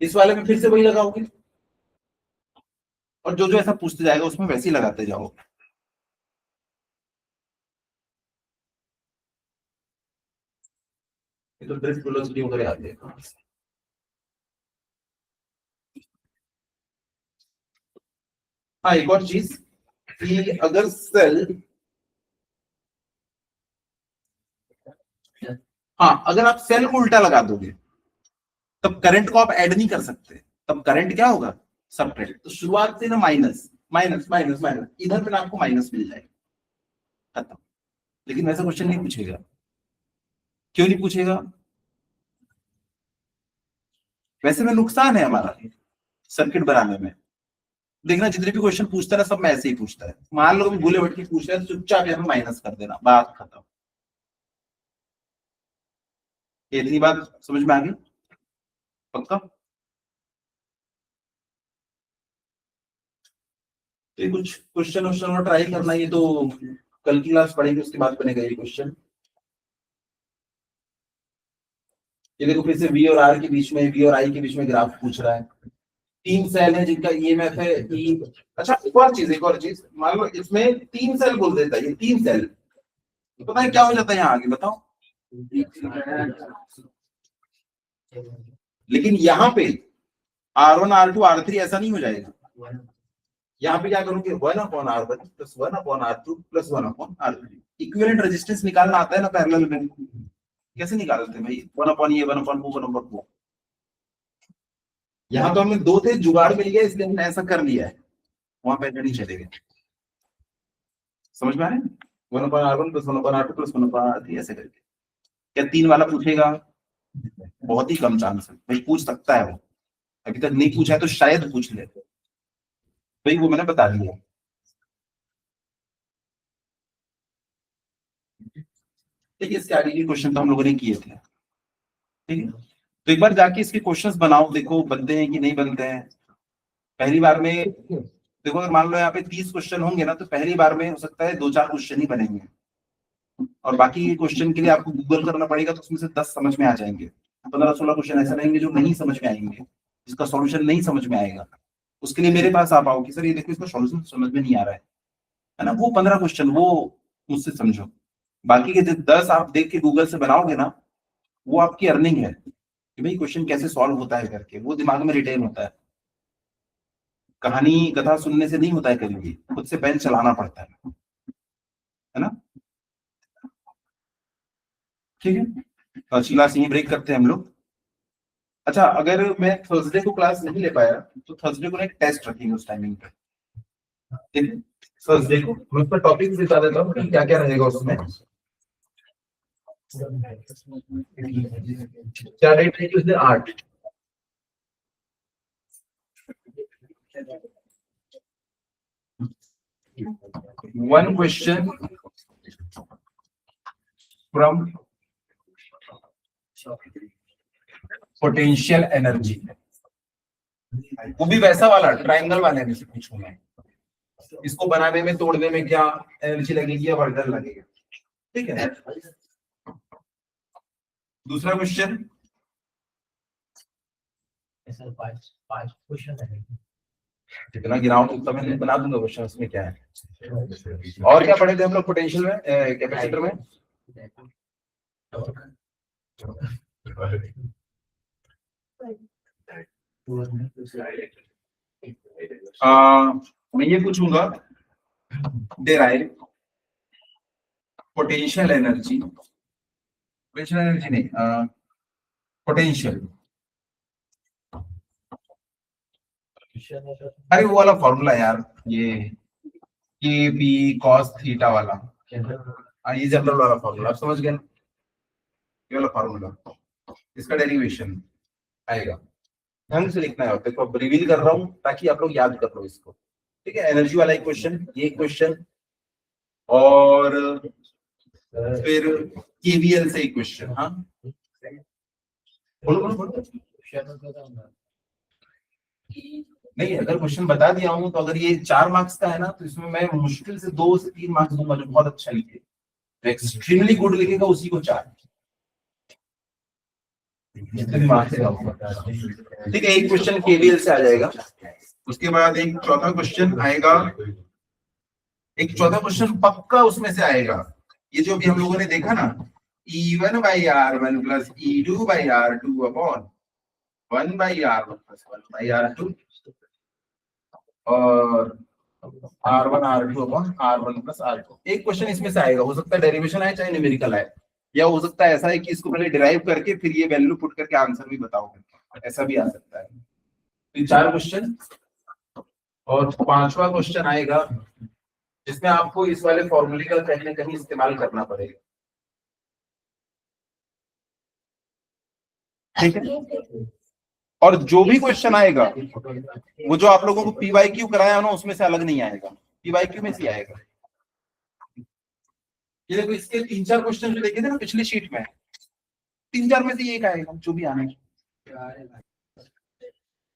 इस वाले में फिर से वही लगाओगे, और जो जो ऐसा पूछते जाएगा उसमें वैसे ही लगाते जाओ। ये तो ड्रिफ्ट वेलोसिटी वगैरह आती है। हाँ, एक और चीज कि अगर सेल, हाँ अगर आप सेल को उल्टा लगा दोगे तब करंट को आप ऐड नहीं कर सकते, तब करंट क्या होगा? सबट्रैक्ट। तो शुरुआत से ना माइनस माइनस माइनस माइनस, इधर पे आपको माइनस मिल जाएगा, खत्म। लेकिन वैसा क्वेश्चन नहीं पूछेगा। क्यों नहीं पूछेगा? वैसे में नुकसान है हमारा सर्किट बनाने में। देखना जितने भी क्वेश्चन पूछता है ना, सब में ऐसे ही पूछता है। मान लो भूले भट के पूछ रहे हैं, चुपचाप यहाँ माइनस कर देना, बात खत्म। इतनी बात समझ में आ गई? पक्का? तो कुछ क्वेश्चन और ट्राई करना, ये तो कल की क्लास पढ़ेंगे उसके बाद बनेगा ये क्वेश्चन। ये देखो फिर से V और R के बीच में, V और I के बीच में ग्राफ पूछ रहा है। 3 सेल है जिनका ईएमएफ है E। अच्छा एक और चीज, मान लो इसमें 3 सेल बोल देता है, ये 3 सेल, तो पता है क्या हो जाता है यहाँ आगे बताओ? लेकिन यहाँ पे R1 R2 R3 ऐसा नहीं हो जाएगा। यहाँ पे क्या करोगे? 1 upon R1 plus 1 upon R2 plus 1 upon R3। Equivalent resistance निकालना आता है ना पैरेलल में? कैसे निकालते हैं भाई? 1 अपॉन ये, 1 अपॉन 2, 1 अपॉन 4। यहाँ तो हमें 2 थे, जुगाड़ मिल गया इसलिए हमने ऐसा कर लिया है, वहां पे नहीं चलेगा। समझ में आ रहे हैं? 1 upon R1 plus 1 upon R2 plus 1 upon R3 ऐसे करके। क्या 3 वाला पूछेगा? बहुत ही कम चांस है भाई, पूछ सकता है वो। अभी तक नहीं पूछा है तो शायद पूछ ले भाई, वो मैंने बता दिया। ठीक है, इसके आगे के क्वेश्चन तो हम लोगों ने किए थे। ठीक है, तो एक बार जाके इसके क्वेश्चंस बनाओ, देखो बनते हैं कि नहीं बनते हैं। पहली बार में देखो, अगर मान लो यहाँ पे 30 क्वेश्चन होंगे ना, तो पहली बार में हो सकता है 2-4 क्वेश्चन ही बनेंगे, और बाकी के क्वेश्चन के लिए आपको गूगल करना पड़ेगा, तो उसमें से 10 समझ में आ जाएंगे। 15-16 क्वेश्चन ऐसे रहेंगे जो नहीं समझ में आएंगे, जिसका सॉल्यूशन नहीं समझ में आएगा। उसके लिए मेरे पास आप आओ कि सर ये देखो इसका सॉल्यूशन समझ में नहीं आ रहा है ना। वो 15 क्वेश्चन वो मुझसे समझो, बाकी के 10 आप देख के गूगल से बनाओगे ना, वो आपकी अर्निंग है कि भाई क्वेश्चन कैसे सॉल्व होता है करके, वो दिमाग में रिटेन होता है। कहानी कथा सुनने से नहीं होता है, कभी भी खुद से पेन चलाना पड़ता है ना। ठीक है, तो अच्छी क्लास यही ब्रेक करते हैं हम लोग। अच्छा, अगर मैं थर्सडे को क्लास नहीं ले पाया तो थर्सडे को एक टेस्ट रखेंगे उस टाइमिंग पे। ठीक है, थर्सडे को मैं उसका टॉपिक बता देता हूँ कि क्या क्या रहेगा उसमें। क्या डेट रहेगी उस दिन? 8। One question from potential energy, वो भी वैसा वाला ट्रायंगल वाले में से पूछूंगा। इसको बनाने में, तोड़ने में क्या एनर्जी लगेगी या वर्क डन लगेगा। ठीक है, दूसरा क्वेश्चन, 5 क्वेश्चन रहेंगे। जितना गिनाओ उतना मैं बना दूंगा क्वेश्चन, उसमें क्या है। और क्या पढ़े थे हम लोग पोटेंशियल में, कैपेसिटर में? मैं ये पूछूंगा, derive potential energy, potential energy नहीं, पोटेंशियल, अरे वो वाला फॉर्मूला यार, ये के पी कॉस थीटा वाला, ये जनरल वाला फॉर्मूला, आप समझ गए ना? ये वाला फॉर्मूला, इसका डेरिवेशन आएगा, ढंग से लिखना है। देखो अब रिवील कर रहा हूं ताकि आप लोग याद कर लो इसको, ठीक है। एनर्जी वाला एक क्वेश्चन, ये क्वेश्चन, और फिर केवीएल से एक क्वेश्चन। हाँ बोलो बोलो। नहीं, अगर क्वेश्चन बता दिया हूं तो अगर ये 4 मार्क्स का है ना, तो इसमें मैं मुश्किल से 2 से 3 मार्क्स दूंगा जो बहुत अच्छा लिखे, तो एक्सट्रीमली गुड लिखेगा उसी को 4, जितने मार्क्स है। ठीक है, एक क्वेश्चन केवीएल से आ जाएगा। उसके बाद एक चौथा क्वेश्चन आएगा, एक चौथा क्वेश्चन पक्का उसमें से आएगा, ये जो भी हम लोगों ने देखा ना, E1 by R1 plus E2 by R2 upon 1 by R1 plus 1 by R2 और R1 R2 upon R1 plus R2। एक क्वेश्चन इसमें से आएगा, हो सकता है डेरिवेशन आए चाहे न्यूमेरिकल आए, या हो सकता है ऐसा है कि इसको पहले डिराइव करके फिर ये वैल्यू पुट करके आंसर भी बताओ, ऐसा भी आ सकता है। तो 4 क्वेश्चन, और 5वां क्वेश्चन आएगा जिसमें आपको इस वाले फॉर्मूले का कहीं ना कहीं इस्तेमाल करना पड़ेगा, ठीक है। और जो भी क्वेश्चन आएगा वो जो आप लोगों को पीवाईक्यू कराया ना उसमें से अलग नहीं आएगा, पीवाईक्यू में से आएगा। ये देखो इसके 3-4 क्वेश्चन जो देखे थे ना पिछली शीट में, 3-4 में से एक आएगा जो भी आने,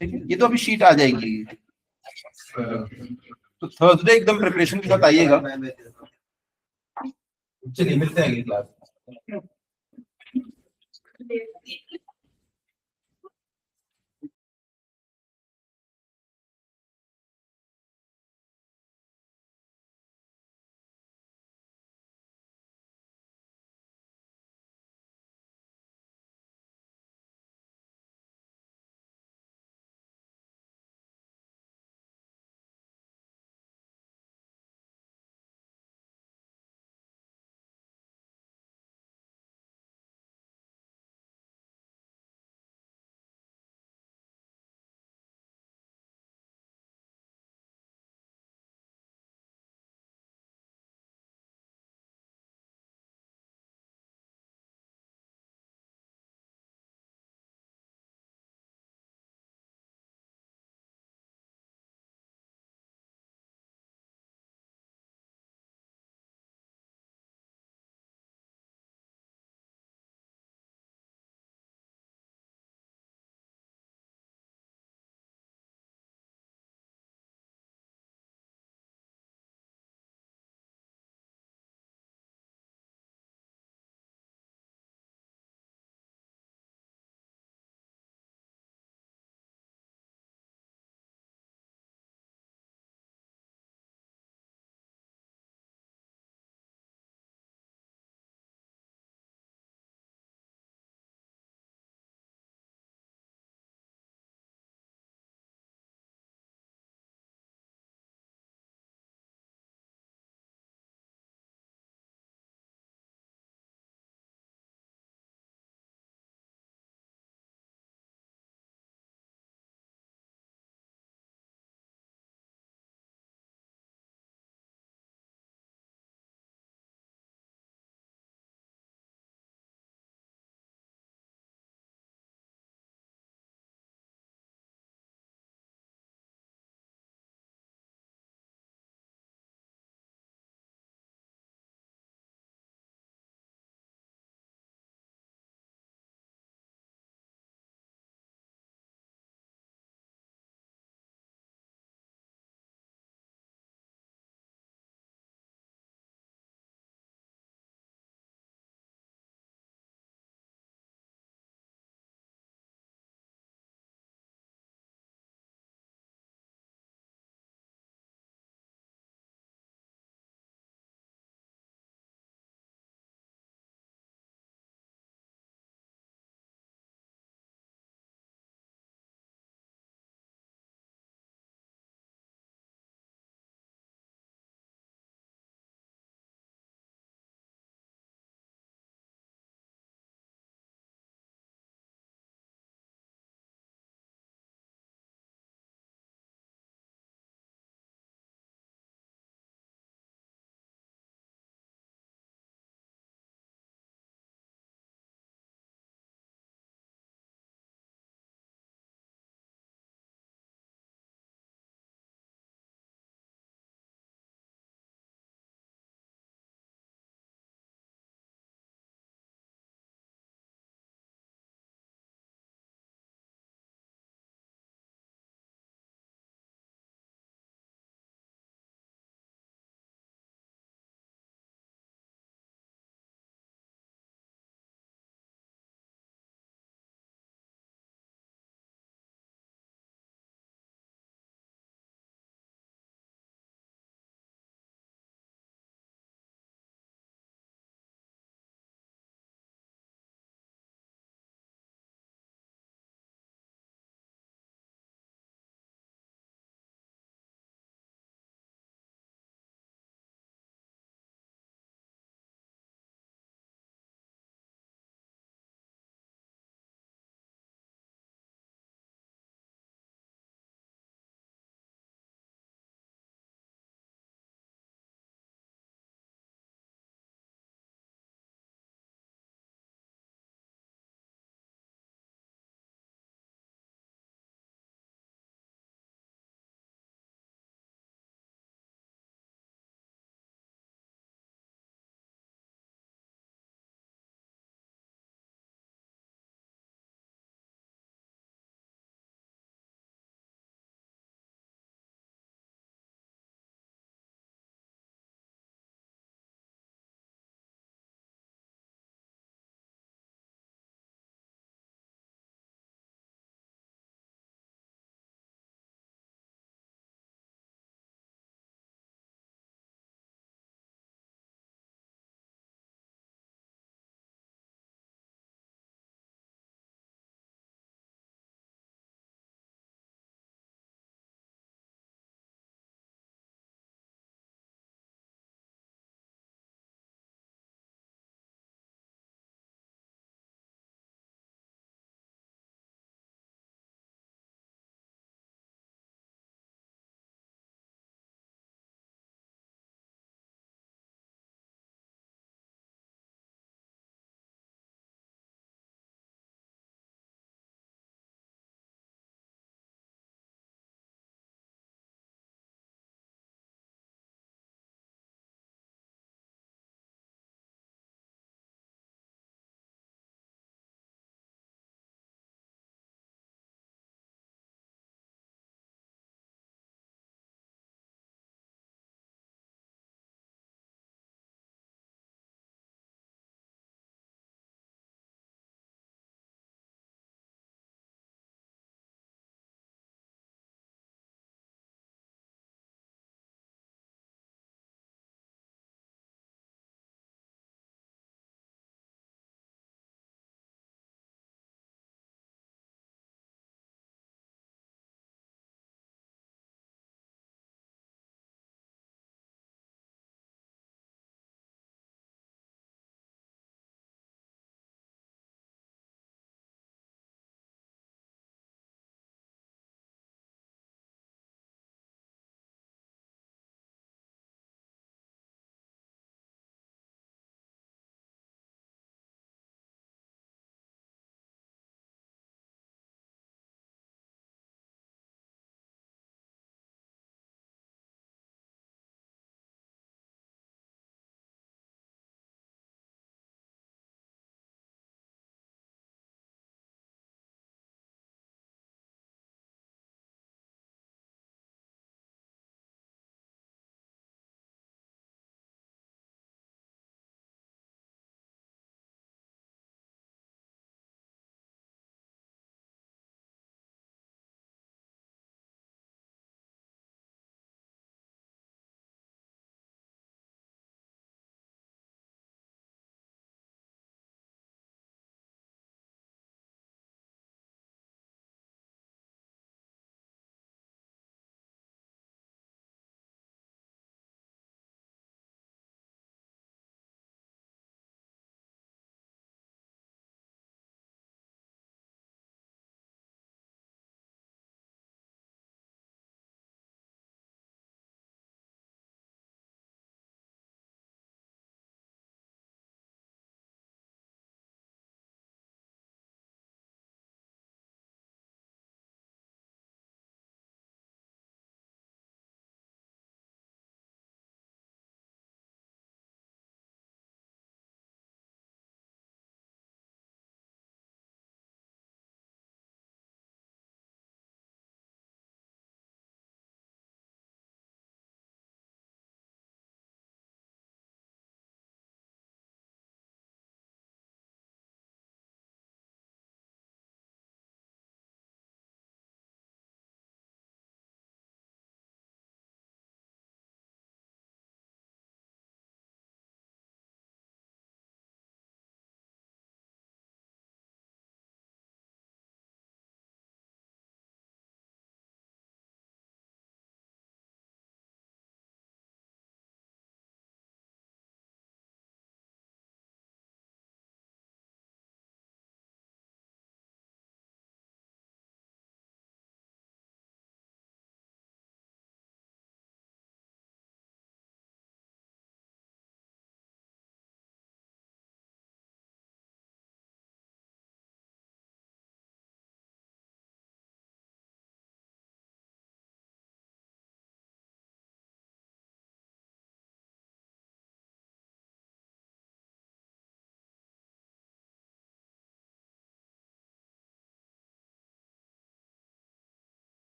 ठीक है। ये तो अभी शीट आ जाएगी, तो थर्सडे एकदम प्रिपरेशन के साथ आइएगा। चलिए मिलते हैं अगली क्लास।